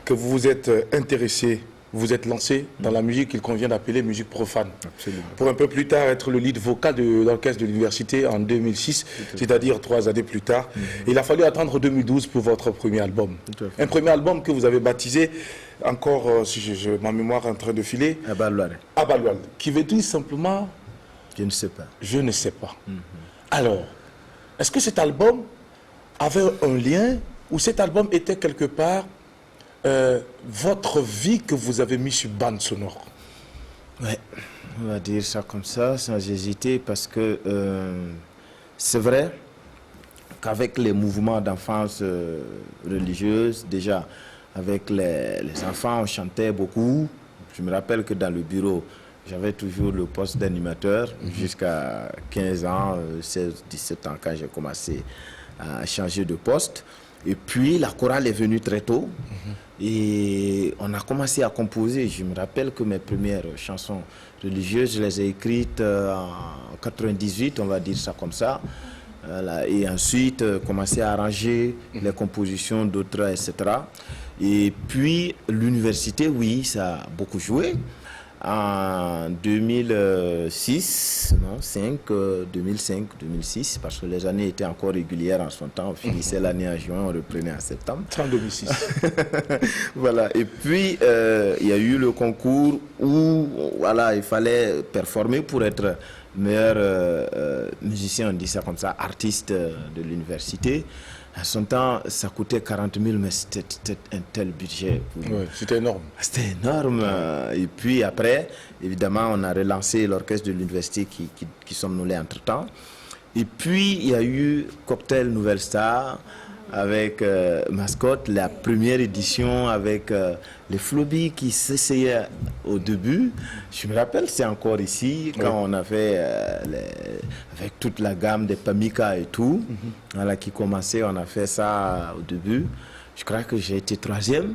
que vous vous êtes intéressé, vous vous êtes lancé dans la musique qu'il convient d'appeler musique profane. Absolument. Pour un peu plus tard être le lead vocal de l'orchestre de l'université en 2006, c'est-à-dire 3 années plus tard. Il a fallu attendre 2012 pour votre premier album. Un premier album que vous avez baptisé, encore si ma mémoire est en train de filer, Abaloual, qui veut dire simplement... Je ne sais pas. Je ne sais pas. Alors, est-ce que cet album avait un lien ou cet album était quelque part votre vie que vous avez mis sur bande sonore. Ouais, on va dire ça comme ça, sans hésiter, parce que c'est vrai qu'avec les mouvements d'enfance religieuse, déjà, avec les enfants, on chantait beaucoup. Je me rappelle que dans le bureau, j'avais toujours le poste d'animateur jusqu'à 15 ans, 16, 17 ans quand j'ai commencé à changer de poste. Et puis la chorale est venue très tôt et on a commencé à composer. Je me rappelle que mes premières chansons religieuses, je les ai écrites en 98, on va dire ça comme ça. Voilà. Et ensuite, commencer à arranger les compositions d'autres, etc. Et puis l'université, oui, ça a beaucoup joué. En 2006, non, 2005, 2006, parce que les années étaient encore régulières en son temps. On finissait l'année en juin, on reprenait en septembre. En 2006. Voilà. Et puis, il y a eu le concours où voilà, il fallait performer pour être meilleur musicien, on dit ça comme ça, artiste de l'université. À son temps, ça coûtait 40 000, mais c'était un tel budget. Oui, c'était énorme. C'était énorme. Et puis après, évidemment, on a relancé l'orchestre de l'université qui somnolait entre-temps. Et puis, il y a eu Cocktail Nouvelle Star avec Mascotte, la première édition avec les Floby qui s'essayaient au début. Je me rappelle, c'est encore ici, quand on a fait avec toute la gamme des Pamika et tout, voilà, qui commençait, on a fait ça au début. Je crois que j'ai été 3e.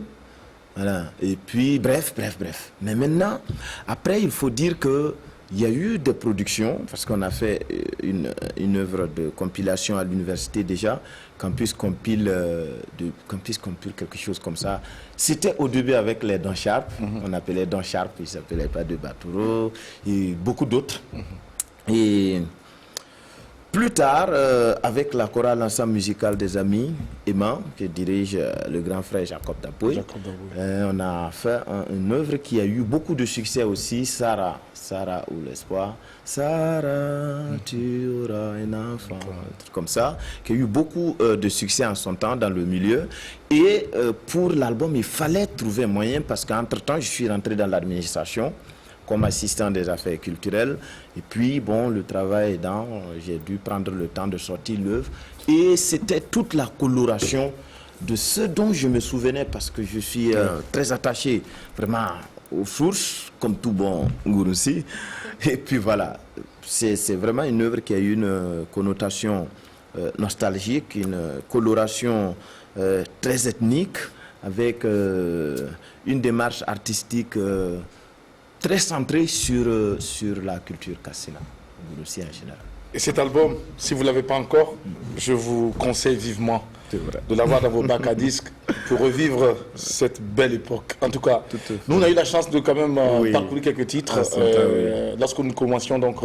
Voilà. Et puis, bref. Mais maintenant, après, il faut dire que il y a eu des productions, parce qu'on a fait une œuvre de compilation à l'université déjà, Campus compile quelque chose comme ça. C'était au début avec les Don Sharp, on appelait Don Sharp, ils ne s'appelaient pas de Baturo, et beaucoup d'autres. Et plus tard, avec la chorale ensemble musical des amis, Emma, que dirige le grand frère Jacob Daboy, on a fait une œuvre qui a eu beaucoup de succès aussi, Sarah ou l'espoir. Sarah, tu auras un enfant, comme ça, qui a eu beaucoup de succès en son temps dans le milieu. Et pour l'album, il fallait trouver un moyen parce qu'entre-temps, je suis rentré dans l'administration comme assistant des affaires culturelles. Et puis, bon, le travail aidant, j'ai dû prendre le temps de sortir l'œuvre. Et c'était toute la coloration de ce dont je me souvenais parce que je suis très attaché vraiment aux sources, comme tout bon Ngouroussi. Et puis voilà, c'est vraiment une œuvre qui a eu une connotation nostalgique, une coloration très ethnique, avec une démarche artistique très centrée sur la culture kassina, Ngouroussi en général. Et cet album, si vous ne l'avez pas encore, je vous conseille vivement de l'avoir dans vos bacs à disques pour revivre cette belle époque. En tout cas, nous, on a eu la chance de quand même parcourir quelques titres lorsque nous commencions donc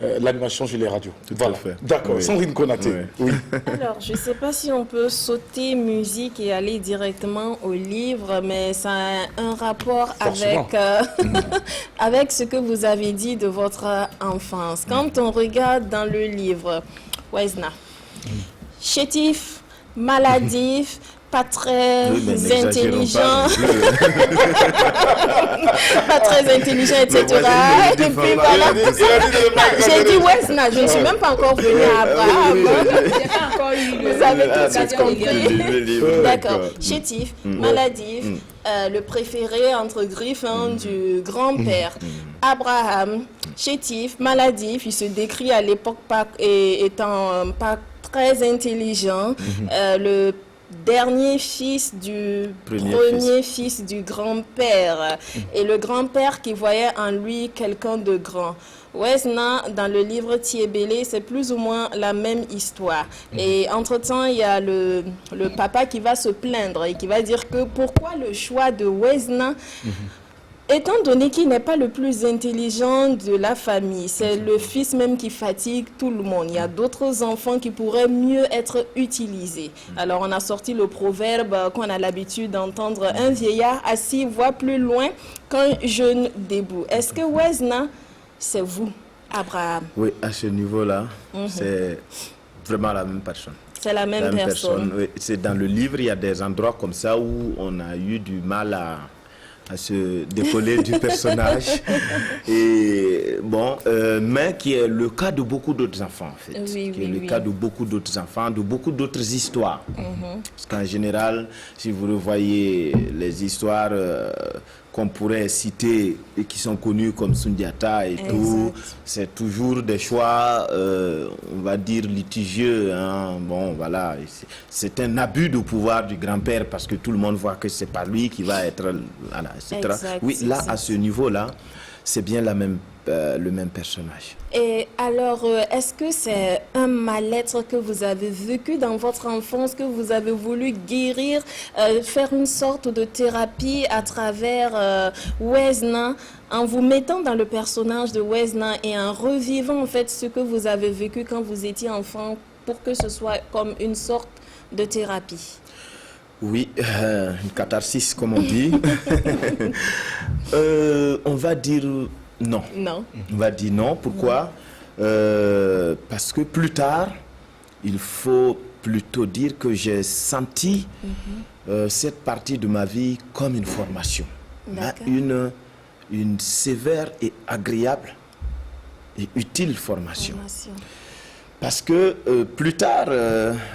l'animation chez les radios. Voilà. D'accord, Sandrine Konaté. Oui. Alors, je ne sais pas si on peut sauter musique et aller directement au livre, mais ça a un rapport avec ce que vous avez dit de votre enfance. Quand on regarde dans le livre, Wezna, chétif, maladif, pas très intelligent, pas très intelligent, etc. Et puis voilà. J'ai dit Wezna, je ne suis même pas encore venue à Abraham. Vous avez tout de suite compris. D'accord. Chétif, maladif, le préféré entre griffins du grand-père. Abraham, chétif, maladif, il se décrit à l'époque étant pas très intelligent. Le dernier fils du premier fils du grand-père et le grand-père qui voyait en lui quelqu'un de grand. Wezna, dans le livre Tiebélé, c'est plus ou moins la même histoire. Et entre-temps, il y a le papa qui va se plaindre et qui va dire que pourquoi le choix de Wezna, étant donné qu'il n'est pas le plus intelligent de la famille, c'est le fils même qui fatigue tout le monde. Il y a d'autres enfants qui pourraient mieux être utilisés. Alors on a sorti le proverbe qu'on a l'habitude d'entendre, un vieillard assis voit plus loin qu'un jeune debout. Est-ce que Wezna, c'est vous, Abraham? Oui, à ce niveau-là, c'est vraiment la même personne. C'est la même personne. Oui. C'est dans le livre, il y a des endroits comme ça où on a eu du mal à se décoller du personnage. Et bon, mais qui est le cas de beaucoup d'autres enfants, en fait. Oui, qui est le cas de beaucoup d'autres enfants, de beaucoup d'autres histoires. Parce qu'en général, si vous revoyez les histoires qu'on pourrait citer et qui sont connues comme Sundiata et tout, c'est toujours des choix, on va dire, litigieux. Hein. Bon, voilà, c'est un abus de pouvoir du grand-père parce que tout le monde voit que c'est pas lui qui va être... Voilà, etc. Exact, oui, là, exact. à ce niveau-là, c'est bien le même personnage. Et alors, est-ce que c'est un mal-être que vous avez vécu dans votre enfance, que vous avez voulu guérir, faire une sorte de thérapie à travers Wezna, en vous mettant dans le personnage de Wezna et en revivant en fait ce que vous avez vécu quand vous étiez enfant pour que ce soit comme une sorte de thérapie? Oui, une catharsis, comme on dit. On va dire non. Non. On va dire non. Pourquoi? Parce que plus tard, il faut plutôt dire que j'ai senti cette partie de ma vie comme une formation. D'accord. Une sévère et agréable et utile formation. Parce que plus tard,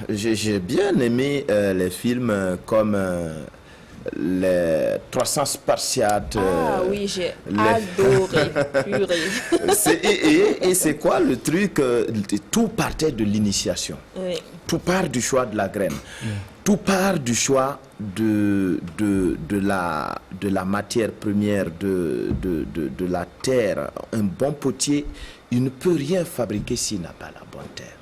j'ai bien aimé les films comme les 300 Spartiates. Ah oui, j'ai adoré. Purée. Et c'est quoi le truc? Tout partait de l'initiation. Oui. Tout part du choix de la graine. Tout part du choix de la matière première, de la terre. Un bon potier, il ne peut rien fabriquer s'il n'a pas la bonne terre.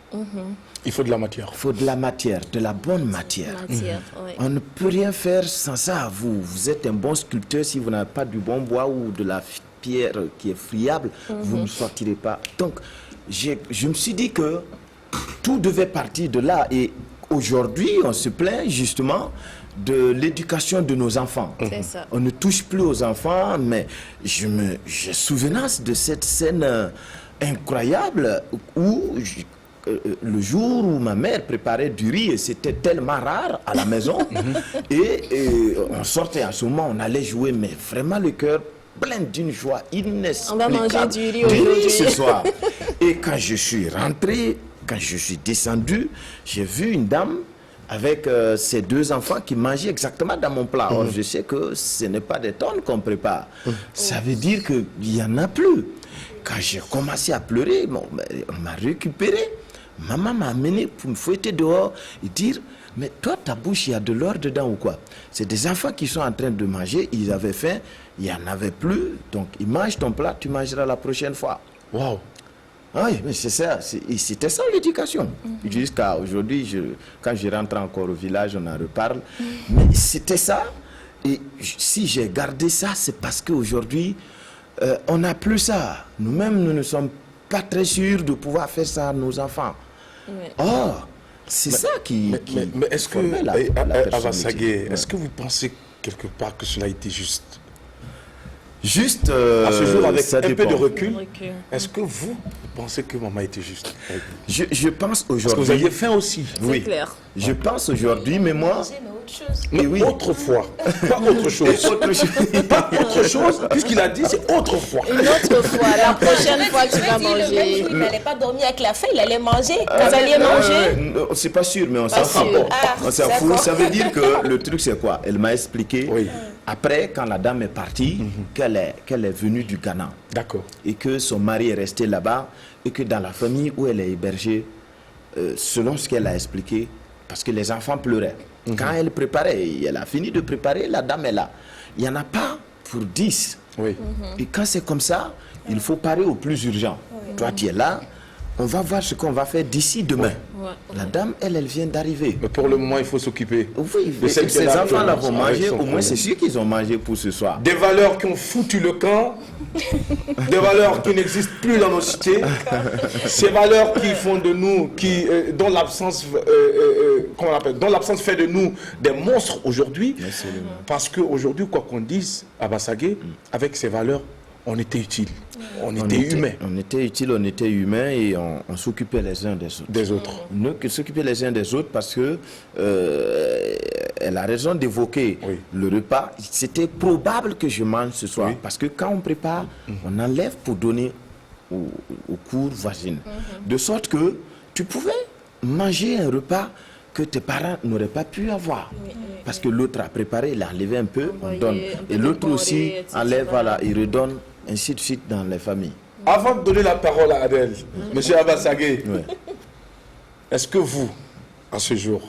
Il faut de la matière. Il faut de la matière, de la bonne matière. Oui. On ne peut rien faire sans ça. Vous êtes un bon sculpteur si vous n'avez pas du bon bois ou de la pierre qui est friable, vous ne sortirez pas. Donc, je me suis dit que tout devait partir de là. Et aujourd'hui, on se plaint justement de l'éducation de nos enfants. C'est ça. On ne touche plus aux enfants, mais j'ai souvenance de cette scène incroyable où le jour où ma mère préparait du riz, et c'était tellement rare à la maison, et on sortait à ce moment, on allait jouer, mais vraiment le cœur plein d'une joie inexplicable. On va manger du riz aujourd'hui. Ce soir. Et quand je suis rentré, quand je suis descendu, j'ai vu une dame avec ses deux enfants qui mangeaient exactement dans mon plat. Or, je sais que ce n'est pas des tonnes qu'on prépare. Ça veut dire qu'il n'y en a plus. Quand j'ai commencé à pleurer, on m'a récupéré. Maman m'a amené pour me fouetter dehors et dire, mais toi, ta bouche, il y a de l'or dedans ou quoi? C'est des enfants qui sont en train de manger, ils avaient faim, il n'y en avait plus, donc ils mangent ton plat, tu mangeras la prochaine fois. Waouh! Oui, mais c'est ça, c'était ça l'éducation. Jusqu'à aujourd'hui, quand je rentre encore au village, on en reparle. Mais c'était ça. Et si j'ai gardé ça, c'est parce qu'aujourd'hui, on n'a plus ça. Nous-mêmes, nous ne sommes pas très sûrs de pouvoir faire ça à nos enfants. Oui. Oh, c'est ça qui... Mais est-ce que, formait la Avasagué, personnalité. est-ce que vous pensez quelque part que cela a été juste? Juste, À ce jour, avec ça un peu dépend. de recul, Recul. est-ce que vous pensez que maman était juste? Je pense Parce que vous aujourd'hui... aviez faim aussi. Oui, clair. je pense aujourd'hui, mais moi... Mais oui. autrefois, pas autre chose. Autre chose. Pas autre chose, puisqu'il a dit c'est autrefois. Une autre fois, la prochaine fois tu vas manger. Il n'allait pas dormir avec la faim, il allait manger. Vous alliez manger? C'est pas sûr, mais on s'en fout. sûr. Ah, On s'en fout. d'accord. Ça veut dire que le truc, c'est quoi? Elle m'a expliqué, Oui. après, quand la dame est partie, qu'elle est venue du Ghana D'accord. et que son mari est resté là-bas et que dans la famille où elle est hébergée, selon ce qu'elle a expliqué, parce que les enfants pleuraient. Quand elle préparait, elle a fini de préparer, la dame est là. Il n'y en a pas pour 10. Oui. Et quand c'est comme ça, il faut parer au plus urgent. Toi, tu es là, on va voir ce qu'on va faire d'ici demain. La dame, elle vient d'arriver. Mais pour le moment, il faut s'occuper. Oui, de celle qui est ces là enfants-là actuellement, vont avec manger, son au moins problème. c'est sûr qu'ils ont mangé pour ce soir. Des valeurs qui ont foutu le camp, des valeurs qui n'existent plus dans nos cités, ces valeurs qui font de nous, dont l'absence, comment on appelle, dont l'absence fait de nous des monstres aujourd'hui. Parce qu'aujourd'hui, quoi qu'on dise, à Bassagué, avec ces valeurs, on était utile, on était humain. On était utile, on était humain et on s'occupait les uns des autres. Nous qui s'occupaient les uns des autres parce que elle a raison d'évoquer le repas. C'était probable que je mange ce soir parce que quand on prépare, on enlève pour donner aux cours voisines. De sorte que tu pouvais manger un repas que tes parents n'auraient pas pu avoir. Parce que l'autre a préparé, il a enlevé un peu, on donne. Et l'autre aussi enlève, voilà, il redonne, ainsi de suite dans les familles. Avant de donner la parole à Adèle, M. Abassagé, est-ce que vous, à ce jour,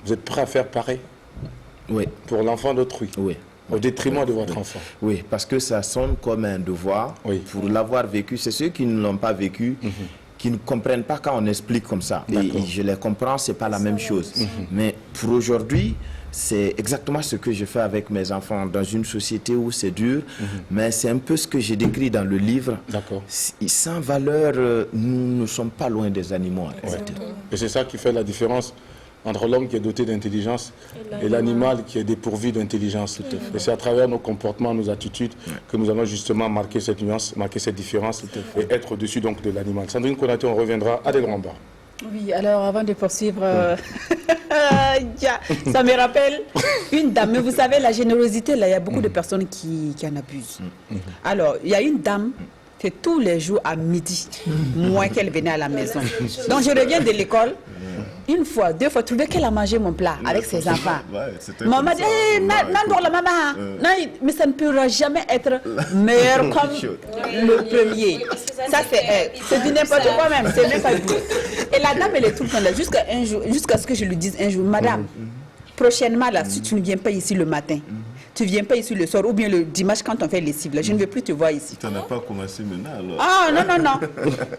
vous êtes prêt à faire pareil pour l'enfant d'autrui, au détriment de votre enfant? Oui, parce que ça sonne comme un devoir pour l'avoir vécu. C'est ceux qui ne l'ont pas vécu, qui ne comprennent pas quand on explique comme ça. Et je les comprends, c'est pas la même chose. Mais pour aujourd'hui, c'est exactement ce que je fais avec mes enfants dans une société où c'est dur, mais c'est un peu ce que j'ai décrit dans le livre. Sans valeur, nous ne sommes pas loin des animaux. Et c'est ça qui fait la différence entre l'homme qui est doté d'intelligence et l'animal qui est dépourvu d'intelligence. Et c'est à travers nos comportements, nos attitudes que nous allons justement marquer cette nuance, marquer cette différence et être au-dessus donc de l'animal. Sandrine Konaté, on reviendra à des grands bas. Oui, alors avant de poursuivre, ça me rappelle une dame. Mais vous savez, la générosité, là, il y a beaucoup de personnes qui en abusent. Alors, il y a une dame, c'est tous les jours à midi, moins qu'elle venait à la maison. Donc, je reviens de l'école. Une fois, deux fois, trouvais qu'elle a mangé mon plat avec ses enfants. Maman dit, non, la maman. Non, mais ça ne pourra jamais être meilleur comme le premier. Ça, c'est du n'importe quoi même. C'est même pas du tout. Et la dame, elle est tout le temps là, jusqu'à ce que je lui dise un jour, madame, prochainement, là, si tu ne viens pas ici le matin, tu ne viens pas ici le soir, ou bien le dimanche quand on fait les cibles, je ne veux plus te voir ici. Tu n'en as pas commencé maintenant alors? Ah non.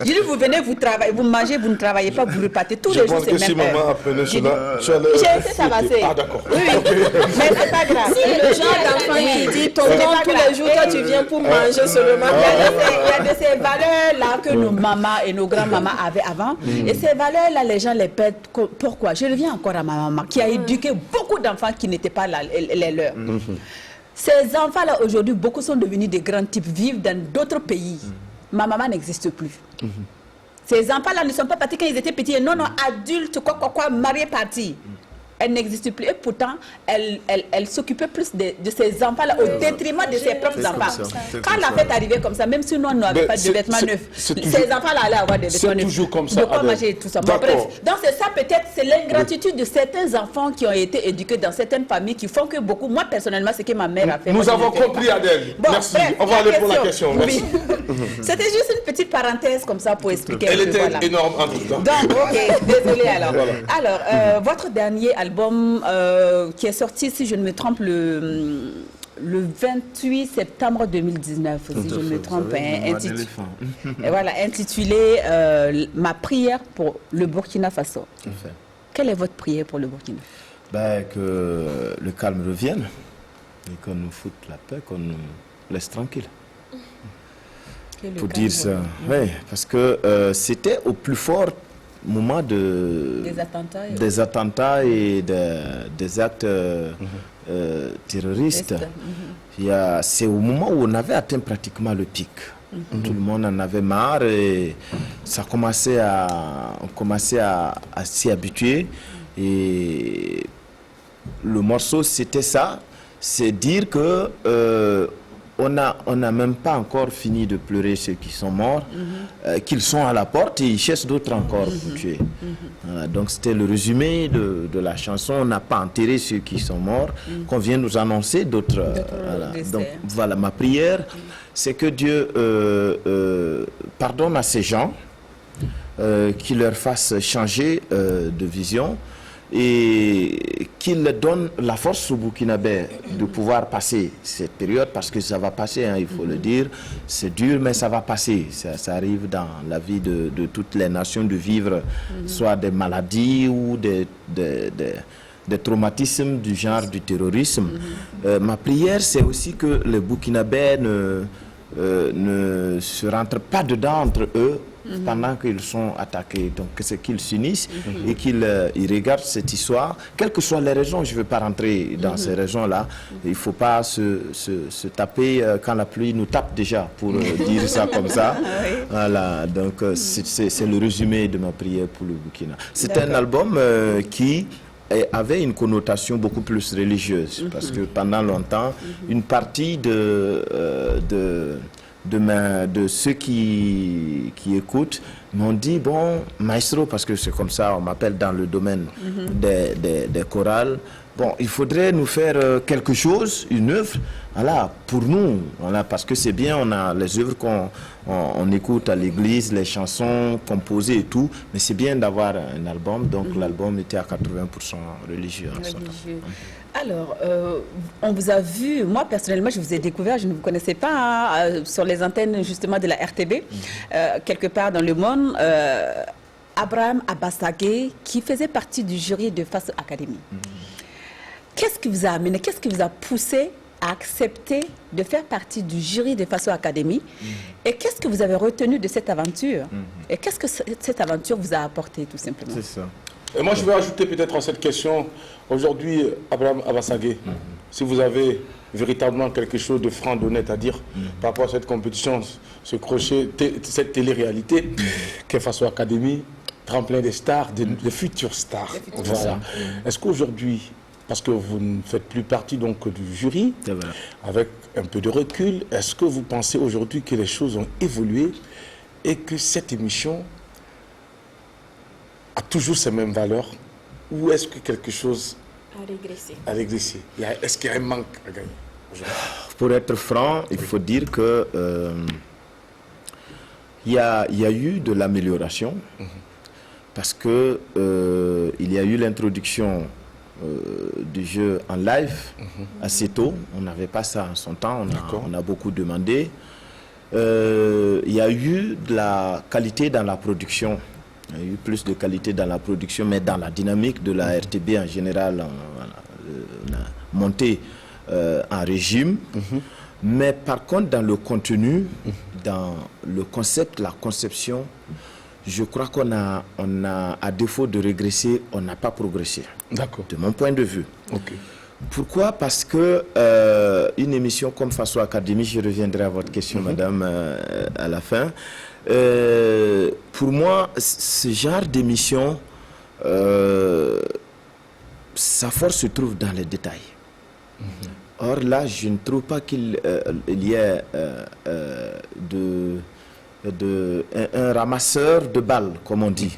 Je dis, vous venez, vous travaillez, vous mangez, vous ne travaillez pas, vous repartez tous les jours, c'est même si maman apprenait cela, j'ai été tabassée. Ah d'accord. Oui, mais c'est pas grave. C'est le genre d'enfant qui dit, tonton, tous les jours, toi tu viens pour manger seulement. Il y a de ces valeurs-là que nos mamans et nos grands-mamans avaient avant. Et ces valeurs-là, les gens les perdent. Pourquoi? Je reviens encore à ma maman qui a éduqué beaucoup d'enfants qui n'étaient pas les leurs. Ces enfants-là, aujourd'hui, beaucoup sont devenus des grands types, vivent dans d'autres pays. Ma maman n'existe plus. Ces enfants-là ne sont pas partis quand ils étaient petits. Non, adultes, mariés, partis. Elle n'existe plus. Et pourtant, elle s'occupait plus de ces enfants-là au détriment de ses propres enfants. Quand la fête arrivait comme ça, même si nous n'avions pas de vêtements neufs, ces enfants-là allaient avoir des vêtements neufs. C'est toujours comme ça. De quoi manger et tout ça. Bon, bref. Donc c'est ça peut-être, c'est l'ingratitude de certains enfants qui ont été éduqués dans certaines familles qui font que beaucoup, moi personnellement, ce que ma mère a fait. Nous avons compris, Adèle. Bon, merci. Bref, on va aller pour la question. Merci. C'était juste une petite parenthèse comme ça pour expliquer. Elle était énorme en tout cas. Donc, ok, désolé alors. Alors, votre dernier album qui est sorti, si je ne me trompe, le 28 septembre 2019, si je ne me trompe, intitulé Ma prière pour le Burkina Faso. Quelle est votre prière pour le Burkina? Que le calme revienne et qu'on nous foute la paix, qu'on nous laisse tranquille. Pour dire ça, parce que c'était au plus fort moment des attentats et des actes terroristes. C'est au moment où on avait atteint pratiquement le pic. Tout le monde en avait marre et ça commençait on commençait à s'y habituer. Et le morceau, c'était ça, c'est dire que on n'a même pas encore fini de pleurer ceux qui sont morts, qu'ils sont à la porte et ils cherchent d'autres encore pour tuer. Donc c'était le résumé de la chanson. On n'a pas enterré ceux qui sont morts, qu'on vient nous annoncer d'autres. Donc voilà, ma prière, c'est que Dieu pardonne à ces gens, qu'il leur fasse changer de vision, et qu'il donne la force au Burkinabé de pouvoir passer cette période, parce que ça va passer, il faut le dire, c'est dur mais ça va passer, ça arrive dans la vie de toutes les nations de vivre soit des maladies ou des traumatismes du genre du terrorisme. Ma prière, c'est aussi que le Burkinabé ne se rentrent pas dedans entre eux pendant qu'ils sont attaqués. Donc c'est qu'ils s'unissent et qu'ils ils regardent cette histoire, quelles que soient les raisons. Je ne veux pas rentrer dans ces raisons-là. Il ne faut pas se taper quand la pluie nous tape déjà, pour dire ça comme ça. Voilà, donc c'est le résumé de ma prière pour le Burkina. C'est un album qui avait une connotation beaucoup plus religieuse, parce que pendant longtemps, une partie de ceux qui écoutent m'ont dit, bon, maestro, parce que c'est comme ça, on m'appelle dans le domaine des chorales, bon, il faudrait nous faire quelque chose, une œuvre, voilà, pour nous, voilà, parce que c'est bien, on a les œuvres qu'on écoute à l'église, les chansons composées et tout, mais c'est bien d'avoir un album, donc l'album était à 80% religieux. Alors, on vous a vu, moi personnellement, je vous ai découvert, je ne vous connaissais pas, hein, sur les antennes justement de la RTB, quelque part dans le monde, Abraham Abassagé, qui faisait partie du jury de Faso Academy. Qu'est-ce qui vous a amené, qu'est-ce qui vous a poussé à accepter de faire partie du jury de Faso Academy et qu'est-ce que vous avez retenu de cette aventure et qu'est-ce que cette aventure vous a apporté tout simplement? C'est ça. Et moi, je vais ajouter peut-être à cette question, aujourd'hui, Abraham Abassagé, si vous avez véritablement quelque chose de franc, d'honnête à dire par rapport à cette compétition, ce crochet, cette télé-réalité, qu'est Faso Academy, tremplin des stars, des futures stars. Voilà. Est-ce qu'aujourd'hui, parce que vous ne faites plus partie donc du jury, avec un peu de recul, est-ce que vous pensez aujourd'hui que les choses ont évolué et que cette émission a toujours ces mêmes valeurs, ou est-ce que quelque chose a régressé? Est-ce qu'il y a un manque à gagner aujourd'hui? Pour être franc, il faut dire que il y a eu de l'amélioration, parce que il y a eu l'introduction du jeu en live assez tôt. On n'avait pas ça en son temps, on a beaucoup demandé. Il y a eu de la qualité dans la production. Il y a eu plus de qualité dans la production, mais dans la dynamique de la RTB en général, on a monté en régime. Mais par contre, dans le contenu, dans le concept, la conception, je crois qu'on a, à défaut de régresser, on n'a pas progressé. D'accord. De mon point de vue. Okay. Pourquoi? Parce que une émission comme Faso Academy, je reviendrai à votre question, madame, à la fin. Pour moi, ce genre d'émission, sa force se trouve dans les détails. Or là, je ne trouve pas qu'il y ait un ramasseur de balles, comme on dit,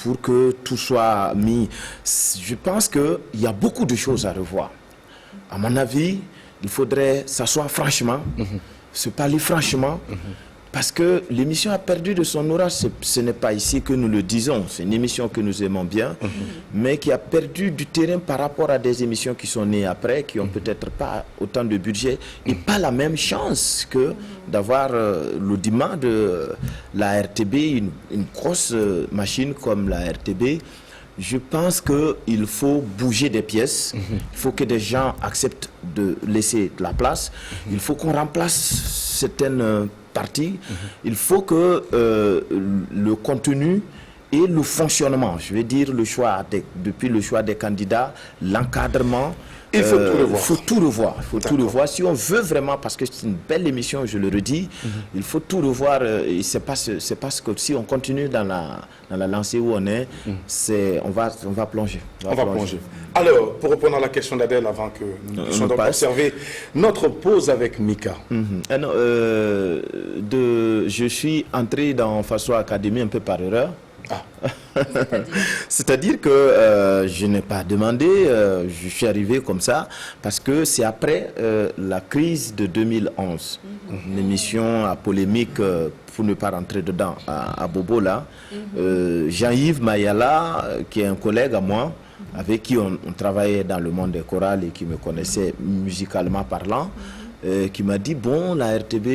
pour que tout soit mis. Je pense qu'il y a beaucoup de choses à revoir. À mon avis, il faudrait s'asseoir franchement, se parler franchement, parce que l'émission a perdu de son aura. Ce n'est pas ici que nous le disons, c'est une émission que nous aimons bien, mais qui a perdu du terrain par rapport à des émissions qui sont nées après, qui n'ont peut-être pas autant de budget et pas la même chance que d'avoir l'audimat de la RTB, une grosse machine comme la RTB. Je pense qu'il faut bouger des pièces, il faut que des gens acceptent de laisser de la place, il faut qu'on remplace certaines parties, il faut que le contenu et le fonctionnement, je vais dire le choix depuis le choix des candidats, l'encadrement, il faut tout revoir. Il faut tout revoir. Il faut tout revoir. Si on veut vraiment, parce que c'est une belle émission, je le redis, il faut tout revoir. C'est parce que si on continue dans la lancée où on est, on va plonger. On va plonger. Alors, pour répondre à la question d'Adèle, avant que nous puissions donc observer notre pause avec Mika. Je suis entré dans Faso Academy un peu par erreur. C'est-à-dire que je n'ai pas demandé, je suis arrivé comme ça parce que c'est après la crise de 2011, une émission à polémique, pour ne pas rentrer dedans, à Bobo là, Jean-Yves Mayala, qui est un collègue à moi, avec qui on travaillait dans le monde des chorales et qui me connaissait musicalement parlant, qui m'a dit, bon, la RTB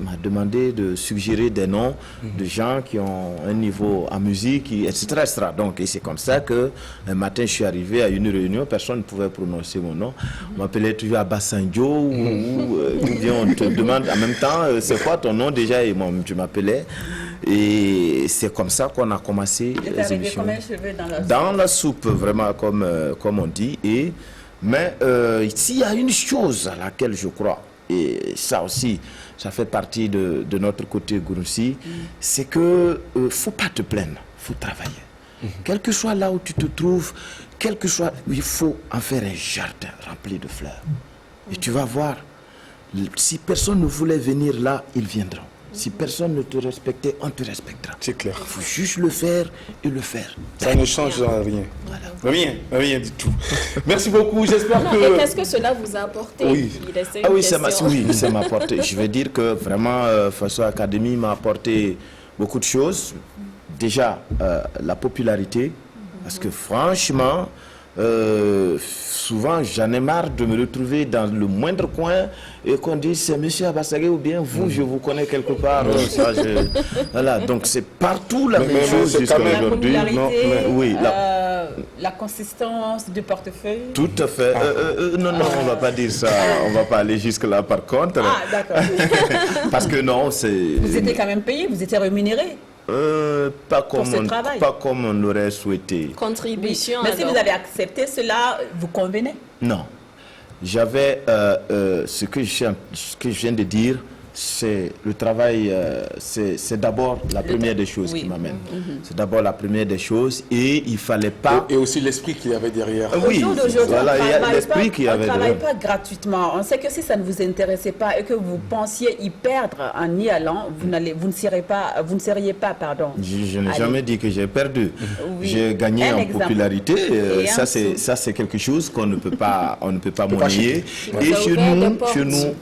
m'a demandé de suggérer des noms de gens qui ont un niveau en musique, etc. etc. Donc, et c'est comme ça que un matin, je suis arrivé à une réunion, personne ne pouvait prononcer mon nom. On m'appelait toujours Abassanjo, ou bien on te demande en même temps, c'est quoi ton nom déjà? Et moi, je m'appelais. Et c'est comme ça qu'on a commencé les émissions. Combien de cheveux dans la soupe, vraiment, comme on dit. Mais ici, il y a une chose à laquelle je crois, et ça aussi, ça fait partie de notre côté Gouroussi, c'est que faut pas te plaindre, faut travailler. Quel que soit là où tu te trouves, quel que soit, il faut en faire un jardin rempli de fleurs. Et tu vas voir, si personne ne voulait venir là, ils viendront. Si personne ne te respectait, on te respectera. C'est clair. Il faut juste le faire et le faire. Ça ne change rien. Voilà. Rien du tout. Merci beaucoup, j'espère que... Et qu'est-ce que cela vous a apporté? Oui. Ça m'a apporté. Je veux dire que vraiment, Faso Academy m'a apporté beaucoup de choses. Déjà, la popularité, parce que franchement, souvent, j'en ai marre de me retrouver dans le moindre coin et qu'on dise c'est monsieur Abassagué ou bien vous, je vous connais quelque part. Voilà, donc c'est partout la même chose jusqu'à aujourd'hui. Oui, la consistance du portefeuille. Tout à fait. Non, on ne va pas dire ça. On ne va pas aller jusque-là par contre. Ah, d'accord. Parce que non, c'est... Vous étiez quand même payé, vous étiez rémunéré. Pas comme on l'aurait souhaité. Contribution. Oui. Mais si vous avez accepté cela, vous convenez? Non. J'avais ce que je viens de dire, c'est le travail, c'est d'abord la première des choses qui m'amène. C'est d'abord la première des choses et il ne fallait pas... Et aussi l'esprit qu'il y avait derrière. Oui, voilà, il y a l'esprit qu'il y avait derrière. On ne travaille pas gratuitement. On sait que si ça ne vous intéressait pas et que vous pensiez y perdre en y allant, vous ne seriez pas, pardon. Je n'ai jamais dit que j'ai perdu. Oui. J'ai gagné en popularité. Ça, c'est quelque chose qu'on ne peut pas monnayer. Et chez nous,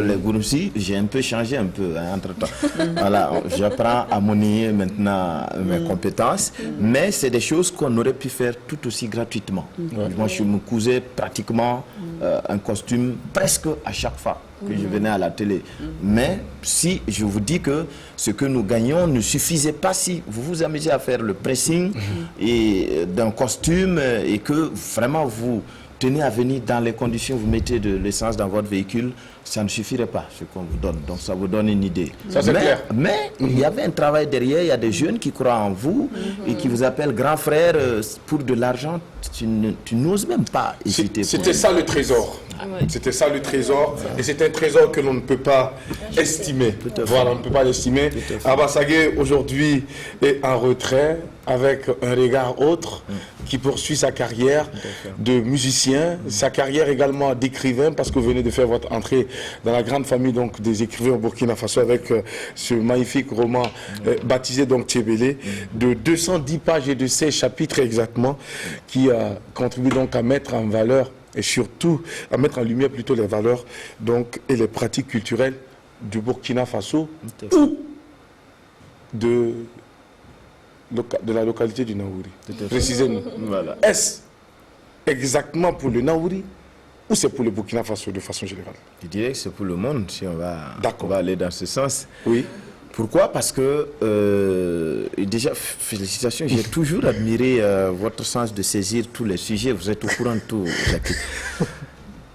les Gouroussi, j'ai un peu changé entre-temps. Voilà, j'apprends à monnayer maintenant mes compétences, mais c'est des choses qu'on aurait pu faire tout aussi gratuitement. Moi, je me cousais pratiquement un costume presque à chaque fois que je venais à la télé. Mais si je vous dis que ce que nous gagnons ne suffisait pas, si vous vous amusez à faire le pressing d'un costume et que vraiment vous tenez à venir dans les conditions, vous mettez de l'essence dans votre véhicule, ça ne suffirait pas ce qu'on vous donne. Donc ça vous donne une idée. Ça, c'est clair. Mais il y avait un travail derrière, il y a des jeunes qui croient en vous et qui vous appellent grand frère pour de l'argent. Tu n'oses même pas hésiter. C'était ça le trésor. C'était ça le trésor. Et c'est un trésor que l'on ne peut pas estimer. Voilà, on ne peut pas l'estimer. Abassagué aujourd'hui est en retrait avec un regard autre qui poursuit sa carrière de musicien, sa carrière également d'écrivain, parce que vous venez de faire votre entrée dans la grande famille donc, des écrivains au Burkina Faso avec ce magnifique roman baptisé donc Tchébélé, de 210 pages et de 16 chapitres exactement, qui contribue donc à mettre en valeur et surtout à mettre en lumière plutôt les valeurs donc, et les pratiques culturelles du Burkina Faso ou de la localité du Naouri. Précisément. Voilà. Est-ce exactement pour le Naouri ou c'est pour le Burkina Faso de façon générale? Je dirais que c'est pour le monde, si on va aller dans ce sens. Oui. Pourquoi? Parce que, déjà, félicitations, j'ai toujours admiré votre sens de saisir tous les sujets, vous êtes au courant de tout, Jacques.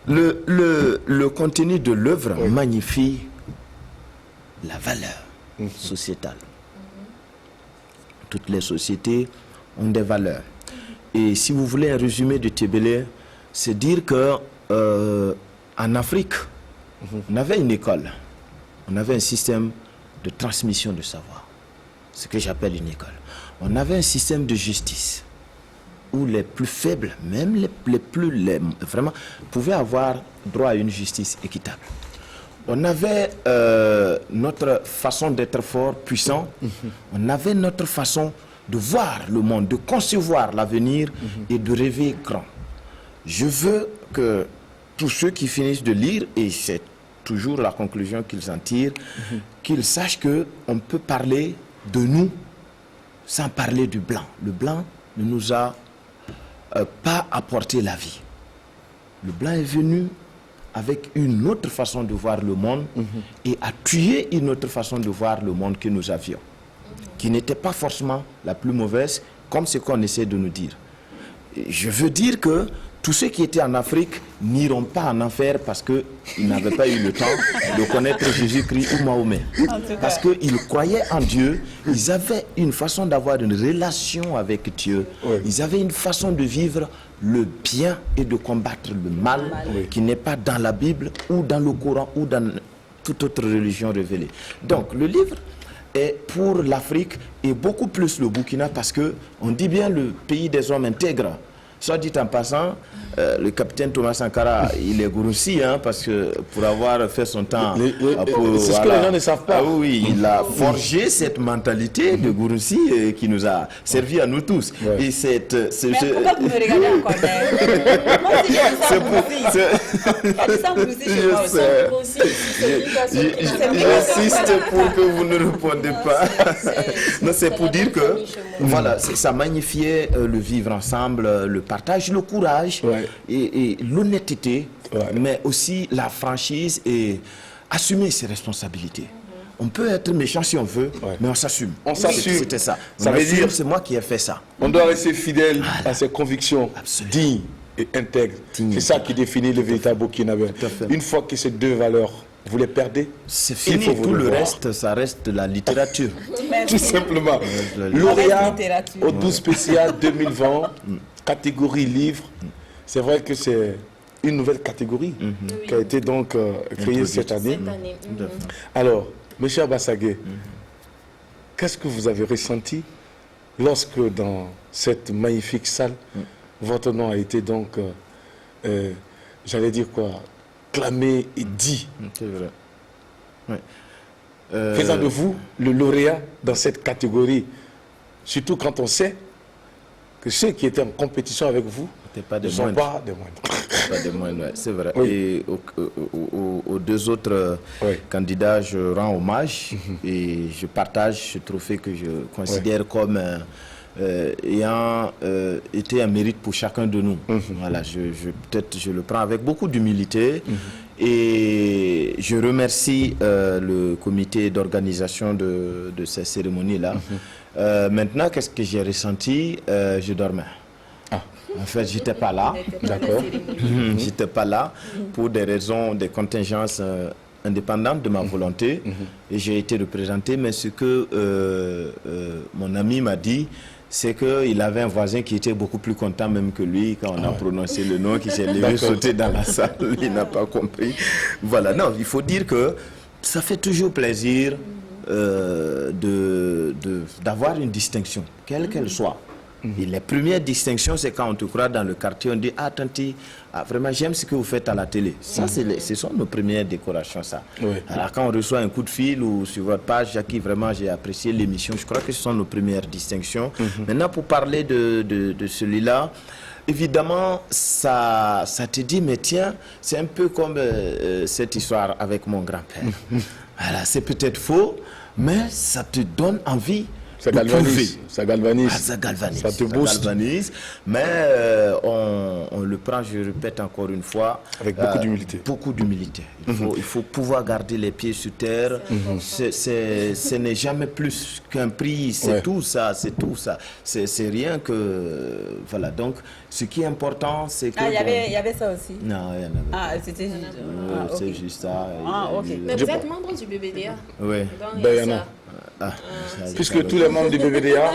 Le contenu de l'œuvre magnifie la valeur sociétale. Toutes les sociétés ont des valeurs. Et si vous voulez un résumé de Tchébélé, c'est dire que en Afrique, on avait une école, on avait un système de transmission de savoir, ce que j'appelle une école. On avait un système de justice où les plus faibles, même vraiment, pouvaient avoir droit à une justice équitable. On avait notre façon d'être fort, puissant. On avait notre façon de voir le monde, de concevoir l'avenir et de rêver grand. Je veux que tous ceux qui finissent de lire, et c'est toujours la conclusion qu'ils en tirent, qu'ils sachent qu'on peut parler de nous sans parler du blanc. Le blanc ne nous a pas apporté la vie. Le blanc est venu avec une autre façon de voir le monde et a tué une autre façon de voir le monde que nous avions, qui n'était pas forcément la plus mauvaise, comme ce qu'on essaie de nous dire. Je veux dire que tous ceux qui étaient en Afrique n'iront pas en enfer parce qu'ils n'avaient pas eu le temps de connaître Jésus-Christ ou Mahomet. Parce qu'ils croyaient en Dieu, ils avaient une façon d'avoir une relation avec Dieu, ils avaient une façon de vivre le bien et de combattre le mal qui n'est pas dans la Bible ou dans le Coran ou dans toute autre religion révélée. Donc le livre est pour l'Afrique et beaucoup plus le Burkina parce qu'on dit bien le pays des hommes intègres. Soit dit en passant, le capitaine Thomas Sankara, il est Gouroussi, hein, parce que pour avoir fait son temps... C'est ce que les gens ne savent pas. Ah oui, il a forgé cette mentalité de Gouroussi qui nous a servi à nous tous. Et cette... Mais pourquoi vous me regardez encore? Moi aussi, J'insiste pour que vous ne répondez pas. Non, c'est pour dire que voilà, ça magnifiait le vivre ensemble, le partage, le courage et l'honnêteté, mais aussi la franchise et assumer ses responsabilités. On peut être méchant si on veut, mais on s'assume. On s'assume. C'était ça. Ça veut dire c'est moi qui ai fait ça. On doit rester fidèle à ses convictions, dignes et intègres. C'est ça qui définit le véritable Burkinabé. Une fois que ces deux valeurs, vous les perdez, c'est fini. Tout le reste, ça reste de la littérature. Tout simplement. Lauréat au 12 spécial 2020, catégorie livre. C'est vrai que c'est une nouvelle catégorie qui a été donc créée cette année. Alors, M. Abassagué, qu'est-ce que vous avez ressenti lorsque dans cette magnifique salle, votre nom a été donc, j'allais dire quoi, clamé et dit? C'est vrai. Faisant de vous le lauréat dans cette catégorie, surtout quand on sait que ceux qui étaient en compétition avec vous ne sont pas des moindres. Pas des moindres, c'est vrai. Et aux deux autres candidats, je rends hommage et je partage ce trophée que je considère comme ayant été un mérite pour chacun de nous. Voilà, peut-être je le prends avec beaucoup d'humilité. Et je remercie le comité d'organisation de ces cérémonies-là. Maintenant, qu'est-ce que j'ai ressenti? Je dormais. En fait, je n'étais pas là. D'accord. J'étais pas là pour des raisons, des contingences indépendantes de ma volonté. Et j'ai été représenté. Mais ce que mon ami m'a dit, c'est qu'il avait un voisin qui était beaucoup plus content même que lui quand on a prononcé le nom, qui s'est levé sauter dans la salle. Il n'a pas compris. Voilà, non, il faut dire que ça fait toujours plaisir d'avoir une distinction, quelle qu'elle soit. Et les premières distinctions, c'est quand on te croit dans le quartier, on dit « Ah, Tanti, vraiment, j'aime ce que vous faites à la télé. » Ça, ce sont nos premières décorations, ça. Alors, quand on reçoit un coup de fil ou sur votre page, Jackie, vraiment, j'ai apprécié l'émission. Je crois que ce sont nos premières distinctions. Maintenant, pour parler de celui-là, évidemment, ça te dit, mais tiens, c'est un peu comme cette histoire avec mon grand-père. Voilà, c'est peut-être faux, mais ça te donne envie. Ça galvanise. Ça galvanise. Ça galvanise. Ça te booste. Ça galvanise, mais on le prend, je répète encore une fois, avec beaucoup d'humilité. Beaucoup d'humilité. Il faut pouvoir garder les pieds sur terre. Ce n'est jamais plus qu'un prix. C'est tout ça. C'est tout ça. C'est rien que... Voilà. Donc, ce qui est important, c'est que... Ah, il y avait ça aussi? Non, il y en avait. Ah, c'était juste... c'est juste ça. Ah, ok. Mais vous êtes membre du BBDA? Oui. Puisque tous les membres du BBDA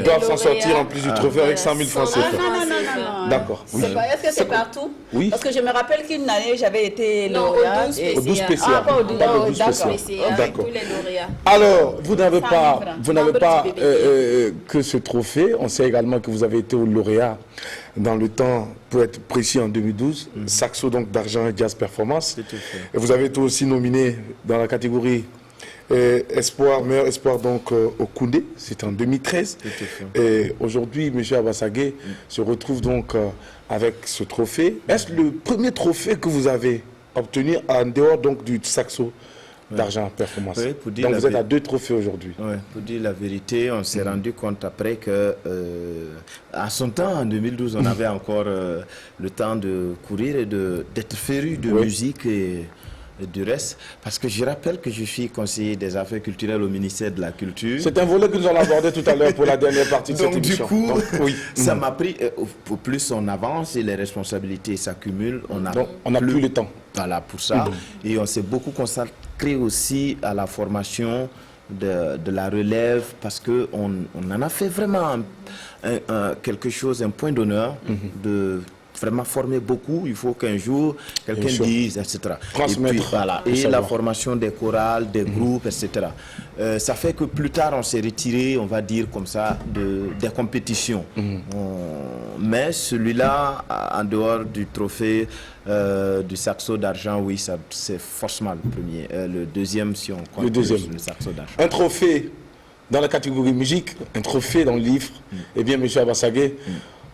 doivent s'en sortir en plus du trophée avec 100 000 francs CFA. Non. D'accord. Est-ce que c'est partout? Oui. Parce que je me rappelle qu'une année, j'avais été lauréat. Au 12 spécial. Ah, pas au 12 spécial. D'accord. Tous les lauréats. Alors, vous n'avez pas que ce trophée. On sait également que vous avez été au lauréat dans le temps, pour être précis, en 2012, Saxo donc d'argent et jazz performance. Et vous avez été aussi nominé dans la catégorie meilleur espoir donc au Koundé, c'était en 2013. Et aujourd'hui, M. Abassagué se retrouve donc avec ce trophée. Est-ce le premier trophée que vous avez obtenu en dehors donc du Saxo d'argent performance. Oui, pour dire Donc la vous êtes à vérité. 2 trophées aujourd'hui. Ouais, pour dire la vérité, on s'est rendu compte après que, à son temps, en 2012, on avait encore le temps de courir et d'être féru de musique et du reste. Parce que je rappelle que je suis conseiller des affaires culturelles au ministère de la Culture. C'est un volet que nous allons aborder tout à l'heure pour la dernière partie de cette Donc du émission. coup, Donc, oui. ça m'a pris, au plus on avance et les responsabilités s'accumulent, on Donc on n'a plus le temps. Voilà, pour ça. Et on s'est beaucoup consacré aussi à la formation de la relève parce qu'on en a fait vraiment quelque chose, un point d'honneur de vraiment former beaucoup. Il faut qu'un jour, quelqu'un dise, etc. Transmettre. Et puis, voilà. Et la formation des chorales, des groupes, etc. Ça fait que plus tard, on s'est retiré, on va dire comme ça, des compétitions. Mais celui-là, en dehors du trophée du saxo d'argent, oui, c'est forcément le premier. Le deuxième, si on compte le saxo d'argent. Un trophée dans la catégorie musique, un trophée dans le livre. Eh bien, M. Abassagué,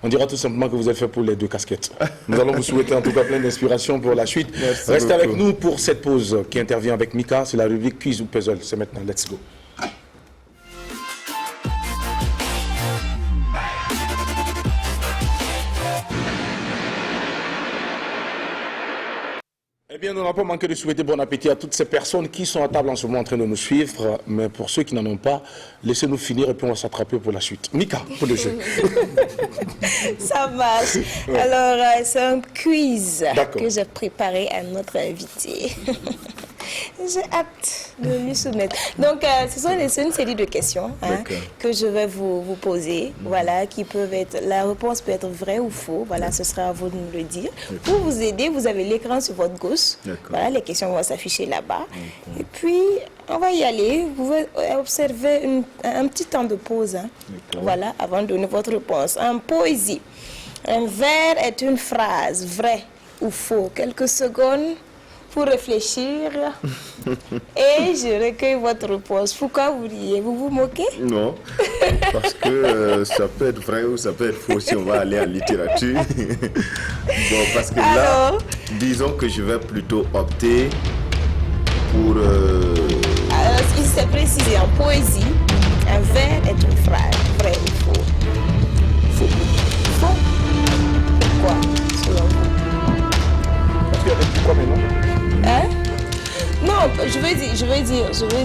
on dira tout simplement que vous êtes fait pour les 2 casquettes. Nous allons vous souhaiter en tout cas plein d'inspiration pour la suite. Merci Restez beaucoup. avec nous pour cette pause qui intervient avec Mika. C'est la rubrique Quiz ou Puzzle. C'est maintenant. Let's go. Eh bien, nous n'avons pas manqué de souhaiter bon appétit à toutes ces personnes qui sont à table en ce moment en train de nous suivre. Mais pour ceux qui n'en ont pas, laissez-nous finir et puis on va s'attraper pour la suite. Mika, pour le jeu. Ça marche. Alors, c'est un quiz D'accord. que j'ai préparé à notre invité. J'ai hâte de lui soumettre. Donc, c'est une série de questions que je vais vous poser. Voilà, qui peuvent être. La réponse peut être vraie ou faux. Voilà, ce sera à vous de nous le dire. Pour vous aider, vous avez l'écran sur votre gauche. Voilà, les questions vont s'afficher là-bas. Et puis, on va y aller. Vous pouvez observer un petit temps de pause. Voilà, avant de donner votre réponse. En poésie, un vers est une phrase, vrai ou faux. Quelques secondes pour réfléchir. Et je recueille votre réponse. Pourquoi vous riez? Vous vous moquez? Non, parce que ça peut être vrai ou ça peut être faux si on va aller en littérature. Bon, parce que là, disons que je vais plutôt opter pour... Alors, il s'est précisé en poésie, un vers est une phrase, vrai ou faux? Faux. Faux? Pourquoi, selon vous? Parce qu'il y a des petits quoi maintenant? Hein? Non, je veux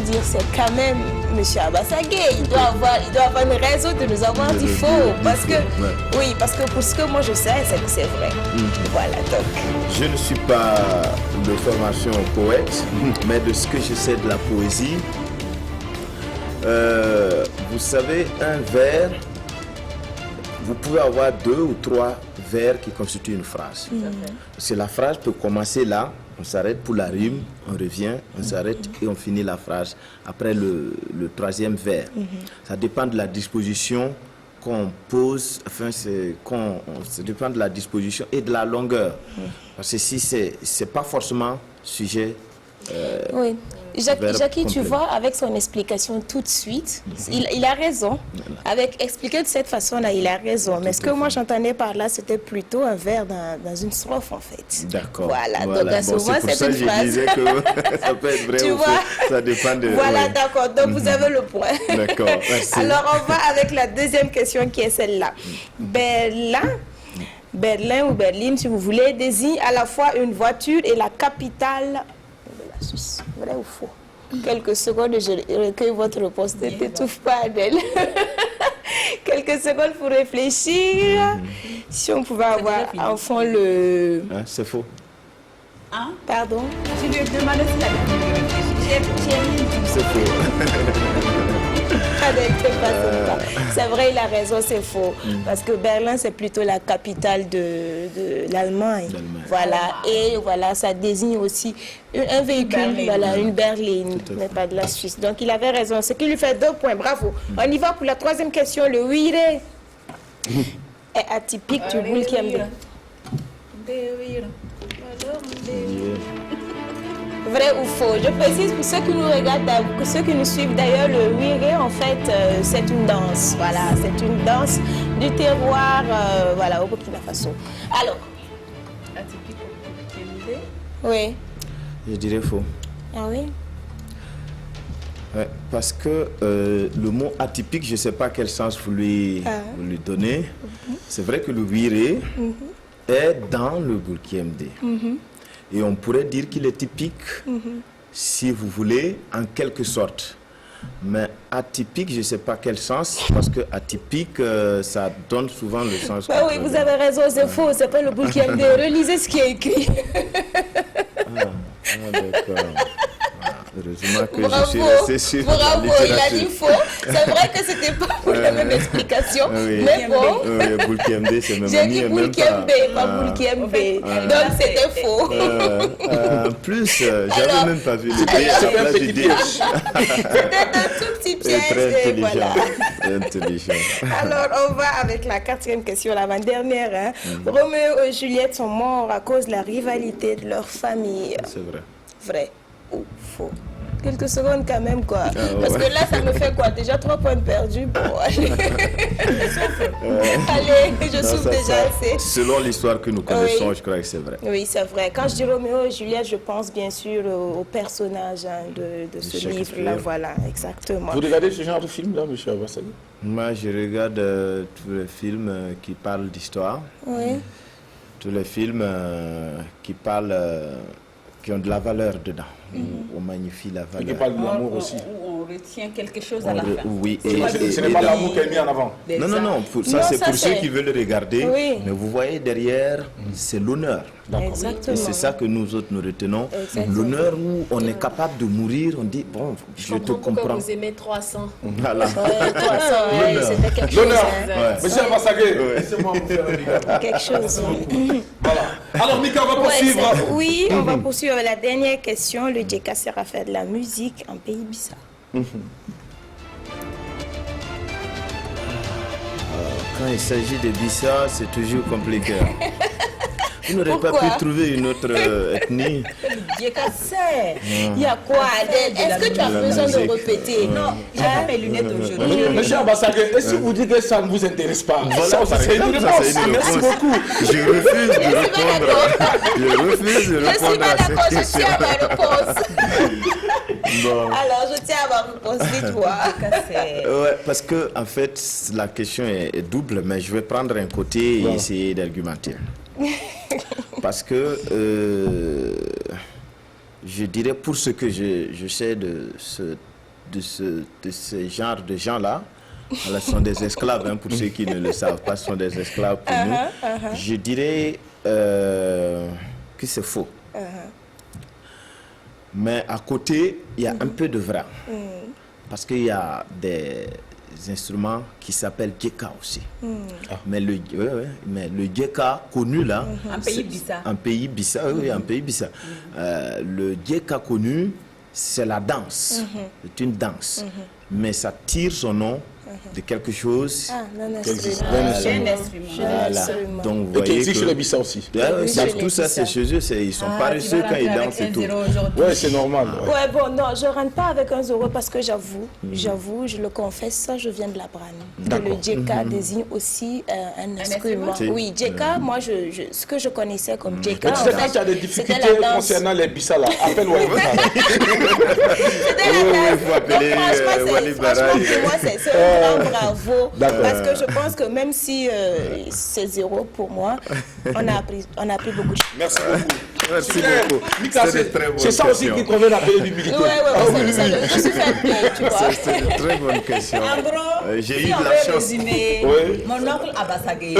dire, c'est quand même M. Abassagué. Il doit avoir une raison de nous avoir dit faux. Parce que, oui, parce que pour ce que moi je sais, c'est que c'est vrai. Voilà, donc. Je ne suis pas de formation poète, mais de ce que je sais de la poésie, vous savez, un vers, vous pouvez avoir 2 ou 3 vers qui constituent une phrase. Parce que la phrase peut commencer là, on s'arrête pour la rime, on revient, on s'arrête et on finit la phrase après le 3e vers. Ça dépend de la disposition qu'on pose, enfin ça dépend de la disposition et de la longueur. Parce que si c'est pas forcément sujet. Oui. Jackie, tu vois, avec son explication tout de suite, il a raison. Avec expliquer de cette façon-là, il a raison. Mais ce que moi j'entendais par là, c'était plutôt un vers dans une strophe, en fait. D'accord. Voilà. Donc à ce moment, c'est une je phrase. disais que ça peut être vrai Tu ou faux. vois? Ça dépend de... Voilà, ouais. d'accord. Donc vous avez le point. D'accord, merci. Alors on va avec la deuxième question qui est celle-là. Berlin ou Berlin, si vous voulez, désigne à la fois une voiture et la capitale de la Suisse. Vrai ou faux? Quelques secondes, je recueille votre réponse. Ne t'étouffe pas, Adèle. Quelques secondes pour réfléchir. Si on pouvait avoir en fond le... Hein, c'est faux. Hein? Pardon? Je lui ai demandé si C'est faux. Adèle, c'est vrai, il a raison, c'est faux. Parce que Berlin, c'est plutôt la capitale de l'Allemagne. Voilà. Et voilà, ça désigne aussi un véhicule, voilà, une berline, mais pas de la Suisse. Donc il avait raison. Ce qui lui fait 2 points. Bravo. On y va pour la 3e question. Le huiré est atypique du boule qui aime bien. Vrai ou faux? Je précise pour ceux qui nous regardent, pour ceux qui nous suivent d'ailleurs, le huiré, en fait, c'est une danse. Voilà, c'est une danse du terroir, voilà, au Burkina Faso. Alors. Atypique au Burkina. Oui. Je dirais faux. Ah oui? Ouais, parce que le mot atypique, je ne sais pas quel sens vous lui donnez. C'est vrai que le viré est dans le Bulkiemde. Et on pourrait dire qu'il est typique, si vous voulez, en quelque sorte. Mais atypique, je ne sais pas quel sens, parce que atypique, ça donne souvent le sens. Bah oui, vous avez raison, c'est faux, c'est pas le Bulkiemde. Relisez ce qui est écrit. D'accord. Heureusement que Bravo, je suis resté sur la bravo, il a littérature. dit faux. C'est vrai que c'était pas pour la même explication, Oui. mais bon. Bulkiemde, c'est même J'ai dit Bulkiembe, pas Bulkiembe. Donc c'était faux. En plus, j'avais même pas vu le B à la place du D. C'était un tout petit Très piège. Et intelligent. voilà. Très intelligent. Alors, on va avec la 4e question, l'avant-dernière. Roméo et Juliette sont morts à cause de la rivalité de leur famille. C'est vrai. Vrai ou faux? Quelques secondes quand même, quoi. Parce ouais. que là, ça me fait quoi? Déjà 3 points perdus. Bon, allez. Allez, je Non, souffle ça, déjà ça, assez. selon l'histoire que nous connaissons, je crois que c'est vrai. Oui, c'est vrai. Quand je dis Roméo et Juliette, je pense bien sûr au personnage de ce Shakespeare. livre-là. Voilà, exactement. Vous regardez ce genre de film-là, M. Abassagé? Moi, je regarde tous les films qui parlent d'histoire, Oui. tous les films qui parlent, qui ont de la valeur dedans. On magnifie la Et qui valeur. parle de l'amour aussi. On retient quelque chose à la fin. Oui, Ce n'est pas l'amour qui est mis en avant. Non, non, non, ça Non, c'est ça, pour ceux c'est- qui veulent regarder. Oui. Mais vous voyez derrière, c'est l'honneur. Exactement. Et c'est ça que nous autres nous retenons. Exactement. L'honneur où on est capable de mourir, on dit, bon, je te Pourquoi comprends. vous aimez 300? Voilà. Ouais, 300, ouais, L'honneur. c'était quelque chose. L'honneur. hein. Monsieur Abassagé, laissez-moi vous faire un regard. Quelque chose. Voilà. Alors, Mika, on va Ouais, poursuivre. oui, on va poursuivre avec la dernière question. Le Djeka sert à faire de la musique en Pays Bissau. Quand il s'agit de Bissa, c'est toujours compliqué. Vous n'aurez pas Pourquoi pu trouver une autre ethnie. Il y a quoi Est-ce que tu as La besoin de musique. répéter? Non, j'ai pas mes lunettes aujourd'hui. Monsieur Abassagé, et si vous dites que ça ne vous intéresse pas? Voilà, ça par c'est une exemple, ça, réponse. c'est une Merci réponse. beaucoup. Je refuse de répondre. Je refuse de Je suis répondre pas à d'accord, cette je tiens à ma réponse. Bon. Alors, je tiens à ma réponse, dites-moi. Ouais, parce que en fait, la question est double, mais je vais prendre un côté et essayer d'argumenter. Parce que je dirais, pour ce que je sais de ce genre de gens-là, voilà, ce sont des esclaves, hein, pour ceux qui ne le savent pas, ce sont des esclaves pour nous. Je dirais que c'est faux. Mais à côté, il y a un peu de vrai. Parce qu'il y a des instruments qui s'appellent djeka aussi. Mais le djeka connu là, Un pays Bissa. un pays Bissa, oui, un pays Bissa. Le djeka connu, c'est la danse. C'est une danse. Mais ça tire son nom de quelque chose. Ah, non, existe. J'ai un instrument. Voilà. Absolument. Donc vous Et qui voyez existe sur que les Bissa aussi. tout ça, c'est chez eux. Ils sont paresseux quand ils dansent et tout. Oui, c'est normal. ouais. Ouais, bon, non, je rentre pas avec 1 euro parce que j'avoue, je le confesse, ça, je viens de la Brane. Que le djeka désigne aussi un instrument. instrument. Oui, djeka, moi, ce que je connaissais comme djeka, Mais tu en sais, quand fait, tu as des c'était difficultés la danse. concernant les Bissa là, appelle Walid. C'était la Oui, danse. il faut appeler, Donc, franchement, Walid franchement, Baraï. pour moi, c'est un grand bravo. D'accord. Parce que je pense que même si c'est 0 pour moi, on a appris beaucoup de choses. Merci beaucoup. Merci Super. beaucoup. Mika, C'est une très bonne c'est ça aussi question. qui convient d'appeler l'humilité. Ouais, Ah oui, oui, oui. je suis fait bien, tu vois. C'est une très bonne question. En gros, J'ai si eu on de la veut chance. résumer, Oui. mon oncle Abassagé,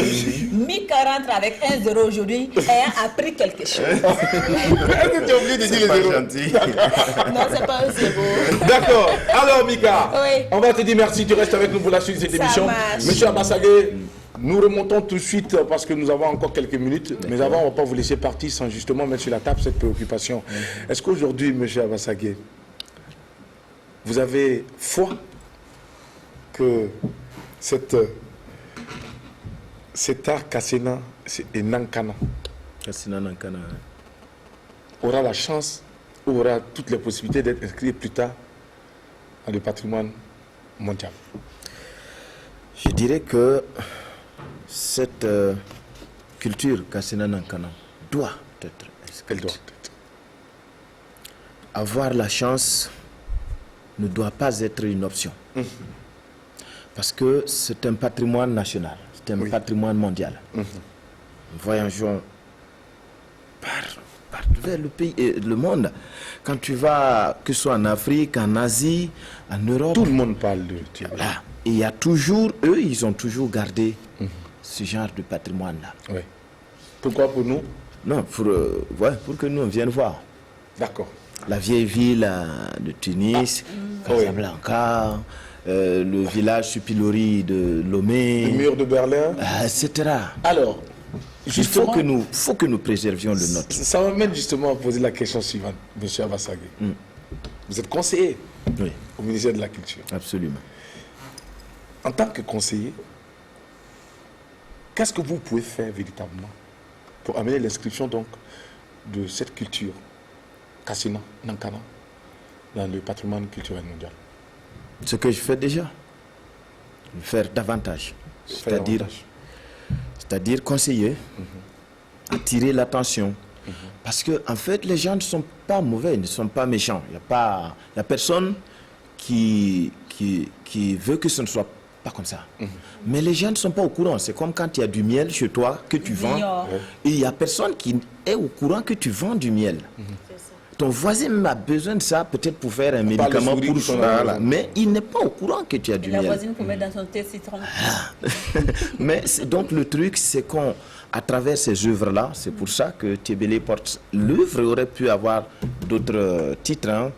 Mika rentre avec 1 0 aujourd'hui et a appris quelque chose. Est-ce que tu es obligé de dire C'est pas les zéros? gentil. Non, c'est pas un 0. D'accord. Alors, Mika, Oui. on va te dire merci. Tu restes avec nous pour la suite de cette Ça émission. marche. Monsieur Abassagé, nous remontons tout de suite parce que nous avons encore quelques minutes. Mais avant, on ne va pas vous laisser partir sans justement mettre sur la table cette préoccupation. Est-ce qu'aujourd'hui, monsieur Abassagé, vous avez foi que cet art Kassena et Nankana Kassena Nankana. aura la chance ou aura toutes les possibilités d'être inscrit plus tard dans le patrimoine mondial? Je dirais que cette culture Kassena Nankana doit être Elle doit inscrite. être. Avoir la chance ne doit pas être une option. Parce que c'est un patrimoine national, c'est un patrimoine mondial. Voyageons vers le pays et le monde. Quand tu vas, que ce soit en Afrique, en Asie, en Europe, Tout le monde parle de Tchébélé. voilà. Et il y a toujours, eux, ils ont toujours gardé ce genre de patrimoine-là. Oui. Pourquoi pour nous? Non, pour que nous, on vienne voir. D'accord. La vieille ville de Tunis, Casablanca, le village Supilori de Lomé, Le mur de Berlin. etc. Alors, Il justement, faut que nous préservions le nôtre. ça m'amène justement à poser la question suivante, M. Abassagé. Vous êtes conseiller Oui, au ministère de la Culture. absolument. En tant que conseiller, qu'est-ce que vous pouvez faire véritablement pour amener l'inscription donc de cette culture, Kassina, Nankana, dans le patrimoine culturel mondial? Ce que je fais déjà, faire davantage. C'est-à-dire conseiller, attirer l'attention. Parce que, en fait, les gens ne sont pas mauvais, ne sont pas méchants. Il n'y a personne qui veut que ce ne soit pas comme ça. Mais les gens ne sont pas au courant. C'est comme quand il y a du miel chez toi que tu vends. Et il n'y a personne qui est au courant que tu vends du miel. Ton voisin même a besoin de ça, peut-être pour faire un médicament pour ça. Mais il n'est pas au courant que tu as du La miel. voisine pour mettre dans son thé citron. Mais donc le truc, c'est qu'à travers ces œuvres-là, c'est pour ça que Tchébélé porte l'œuvre, aurait pu avoir d'autres titres, hein.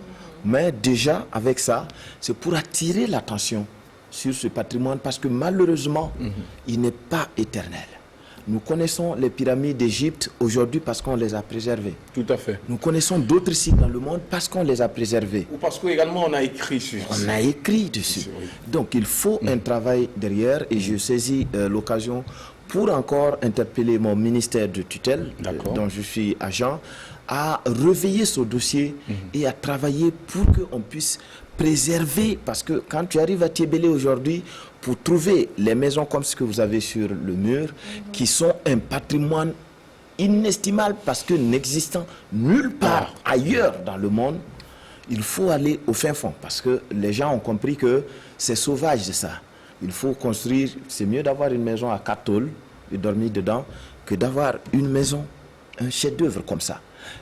Mais déjà avec ça, c'est pour attirer l'attention sur ce patrimoine parce que malheureusement, il n'est pas éternel. Nous connaissons les pyramides d'Égypte aujourd'hui parce qu'on les a préservées. Tout à fait. Nous connaissons d'autres sites dans le monde parce qu'on les a préservés. Ou parce qu'également on a écrit sur On a écrit dessus. Oui. Donc il faut un travail derrière et je saisis l'occasion pour encore interpeller mon ministère de tutelle, dont je suis agent, à réveiller ce dossier et à travailler pour qu'on puisse préserver. Parce que quand tu arrives à Tchébélé aujourd'hui, pour trouver les maisons comme ce que vous avez sur le mur, qui sont un patrimoine inestimable parce que n'existant nulle part ailleurs dans le monde, il faut aller au fin fond parce que les gens ont compris que c'est sauvage ça. Il faut construire, c'est mieux d'avoir une maison à 4 tôles et dormir dedans que d'avoir une maison, un chef-d'œuvre comme ça.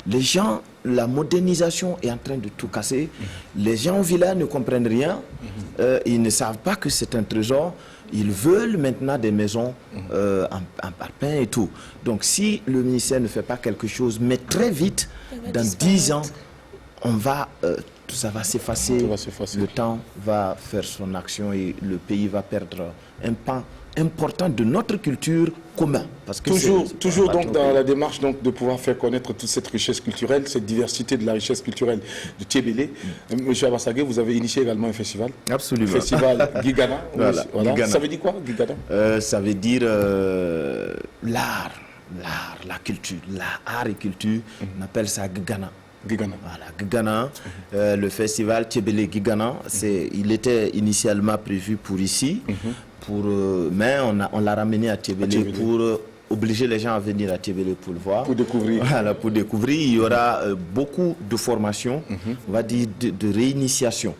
Les gens, la modernisation est en train de tout casser. Les gens au village ne comprennent rien. Ils ne savent pas que c'est un trésor. Ils veulent maintenant des maisons en parpaing et tout. Donc si le ministère ne fait pas quelque chose, mais très vite, dans 10 ans, ça va s'effacer. Le temps va faire son action et le pays va perdre un pan important de notre culture commune. Parce que toujours donc dans la démarche donc, de pouvoir faire connaître toute cette richesse culturelle, cette diversité de la richesse culturelle de Tchébélé. Monsieur Abassagé, vous avez initié également un festival. Absolument. Le festival Gigana. Voilà, Gigana. Ça veut dire quoi, Gigana? Ça veut dire l'art, la culture, l'art et culture. On appelle ça Gigana. Gigana. Voilà, Gigana, le festival Tchébélé Gigana, il était initialement prévu pour ici, mais on l'a ramené à Tchébélé pour obliger les gens à venir à Tchébélé pour le voir. Pour découvrir. Voilà, pour découvrir. Il y aura beaucoup de formations, on va dire de réinitiation.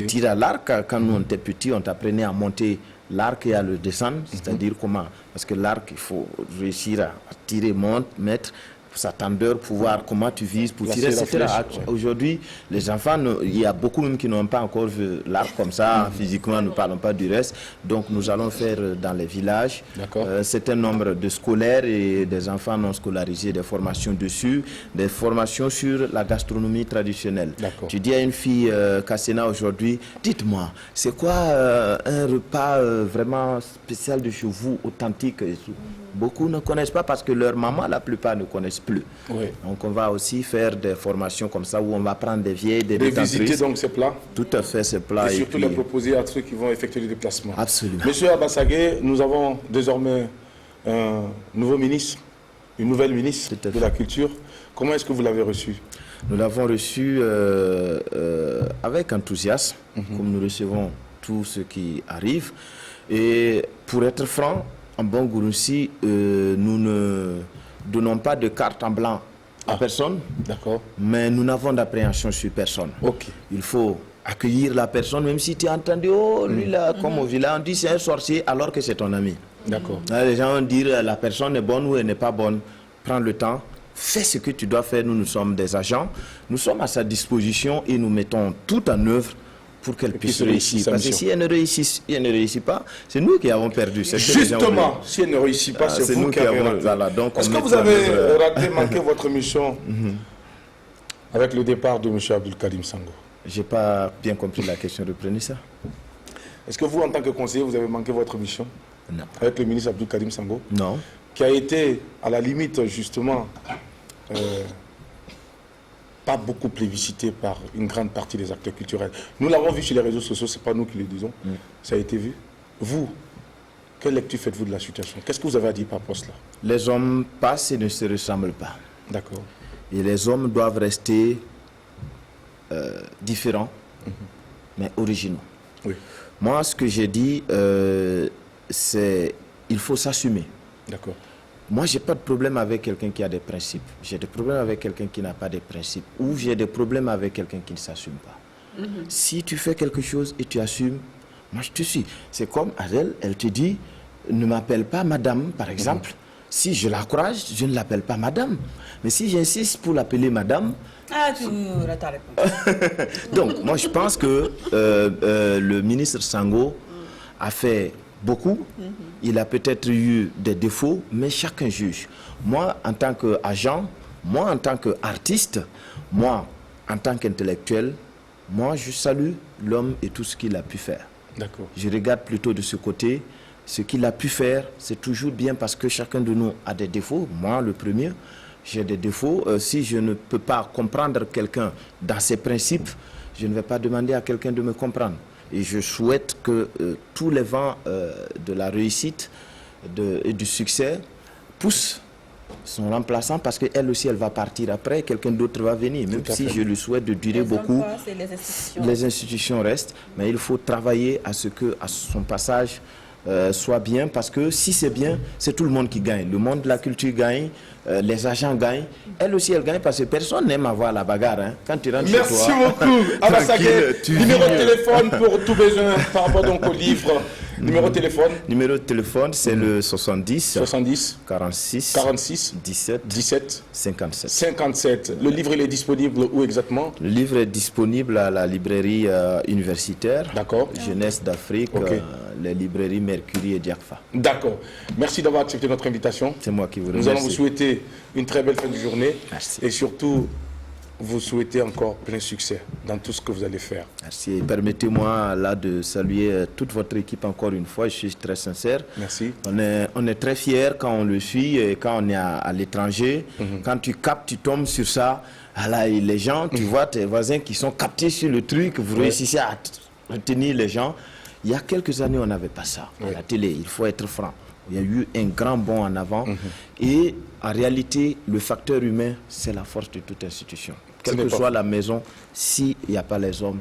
Tir à l'arc, quand nous on était petits, on t'apprenait à monter l'arc et à le descendre, c'est-à-dire comment. Parce que l'arc, il faut réussir à tirer, mettre sa tendeur, pour voir comment tu vises, pour tirer, etc. Aujourd'hui, les enfants, il y a beaucoup même qui n'ont pas encore vu l'arc comme ça, physiquement, nous ne parlons pas du reste. Donc nous allons faire dans les villages un certain nombre de scolaires et des enfants non scolarisés, des formations dessus, des formations sur la gastronomie traditionnelle. Tu dis à une fille, Kassina, aujourd'hui, dites-moi, c'est quoi un repas vraiment spécial de chez vous, authentique et tout? Beaucoup ne connaissent pas parce que leur maman, la plupart ne connaissent plus. Donc on va aussi faire des formations comme ça où on va prendre des vieilles, des détentrices. Visiter donc ces plats. Tout à fait, ces plats. Et surtout les proposer à ceux qui vont effectuer les déplacements. Absolument. Monsieur Abassagé, nous avons désormais un nouveau ministre, une nouvelle ministre de la Culture. Comment est-ce que vous l'avez reçu? Nous l'avons reçu avec enthousiasme, comme nous recevons tout ce qui arrive. Et pour être franc, en bon Gouroussi, nous ne donnons pas de carte en blanc à personne, mais nous n'avons d'appréhension sur personne. Il faut accueillir la personne, même si tu as entendu, oh, lui là, comme au village, on dit c'est un sorcier alors que c'est ton ami. D'accord. Là, les gens vont dire la personne est bonne ou elle n'est pas bonne. Prends le temps, fais ce que tu dois faire. Nous sommes des agents, nous sommes à sa disposition et nous mettons tout en œuvre pour qu'elle puisse réussir. Parce que si elle ne réussit pas, c'est nous qui avons perdu. Justement, si elle ne réussit pas, c'est vous qui avez raté. Est-ce que vous avez raté, manqué votre mission avec le départ de M. Abdul Karim Sango? Je n'ai pas bien compris la question, reprenez ça. Est-ce que vous, en tant que conseiller, vous avez manqué votre mission? Non. Avec le ministre Abdul Karim Sango? Non. Qui a été, à la limite, justement, pas beaucoup plébiscité par une grande partie des acteurs culturels. Nous l'avons vu sur les réseaux sociaux, ce n'est pas nous qui le disons, ça a été vu. Vous, quelle lecture faites-vous de la situation? Qu'est-ce que vous avez à dire par rapport à cela? Les hommes passent et ne se ressemblent pas. D'accord. Et les hommes doivent rester différents, mais originaux. Oui. Moi, ce que j'ai dit, c'est il faut s'assumer. D'accord. Moi, je n'ai pas de problème avec quelqu'un qui a des principes. J'ai des problèmes avec quelqu'un qui n'a pas de principes. Ou j'ai des problèmes avec quelqu'un qui ne s'assume pas. Si tu fais quelque chose et tu assumes, moi, je te suis. C'est comme Adèle, elle te dit, ne m'appelle pas madame, par exemple. Si je l'encourage, je ne l'appelle pas madame. Mais si j'insiste pour l'appeler madame... Ah, tu auras ta réponse. Donc, moi, je pense que le ministre Sango a fait beaucoup. Il a peut-être eu des défauts, mais chacun juge. Moi, en tant qu'agent, moi, en tant qu'artiste, moi, en tant qu'intellectuel, moi, je salue l'homme et tout ce qu'il a pu faire. D'accord. Je regarde plutôt de ce côté. Ce qu'il a pu faire, c'est toujours bien parce que chacun de nous a des défauts. Moi, le premier, j'ai des défauts. Si je ne peux pas comprendre quelqu'un dans ses principes, je ne vais pas demander à quelqu'un de me comprendre. Et je souhaite que tous les vents de la réussite et du succès poussent son remplaçant parce qu'elle aussi, elle va partir après. Quelqu'un d'autre va venir. Même si je lui souhaite de durer beaucoup, les institutions restent. Mais il faut travailler à ce que à son passage soit bien, parce que si c'est bien, c'est tout le monde qui gagne. Le monde de la culture gagne, les agents gagnent. Elle aussi, elle gagne parce que personne n'aime avoir la bagarre. Hein. Quand tu rentres chez toi... Merci beaucoup. Abassaguet, numéro de téléphone pour tout besoin par rapport donc au livre. Numéro de téléphone? Numéro de téléphone, c'est le 70 46 17 57. 57. Le livre, il est disponible où exactement? Le livre est disponible à la librairie universitaire. D'accord. Jeunesse d'Afrique, les librairies Mercury et Diakfa. D'accord. Merci d'avoir accepté notre invitation. C'est moi qui vous remercie. Nous allons vous souhaiter une très belle fin de journée. Merci. Et surtout, vous souhaiter encore plein succès dans tout ce que vous allez faire. Merci. Et permettez-moi là de saluer toute votre équipe encore une fois. Je suis très sincère. Merci. On est très fiers quand on le suit et quand on est à l'étranger. Quand tu captes, tu tombes sur ça. Là, les gens, tu vois tes voisins qui sont captés sur le truc. Vous réussissez à retenir les gens. Il y a quelques années, on n'avait pas ça à la télé. Il faut être franc. Il y a eu un grand bond en avant. Et en réalité, le facteur humain, c'est la force de toute institution. Quelle que soit la maison, s'il n'y a pas les hommes,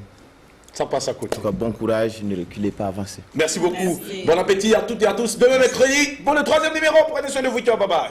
ça passe à côté. En tout cas, bon courage, ne reculez pas, avancez. Merci beaucoup. Merci. Bon appétit à toutes et à tous. Demain mercredi, pour le 3e numéro, prenez soin de vous. Bye bye.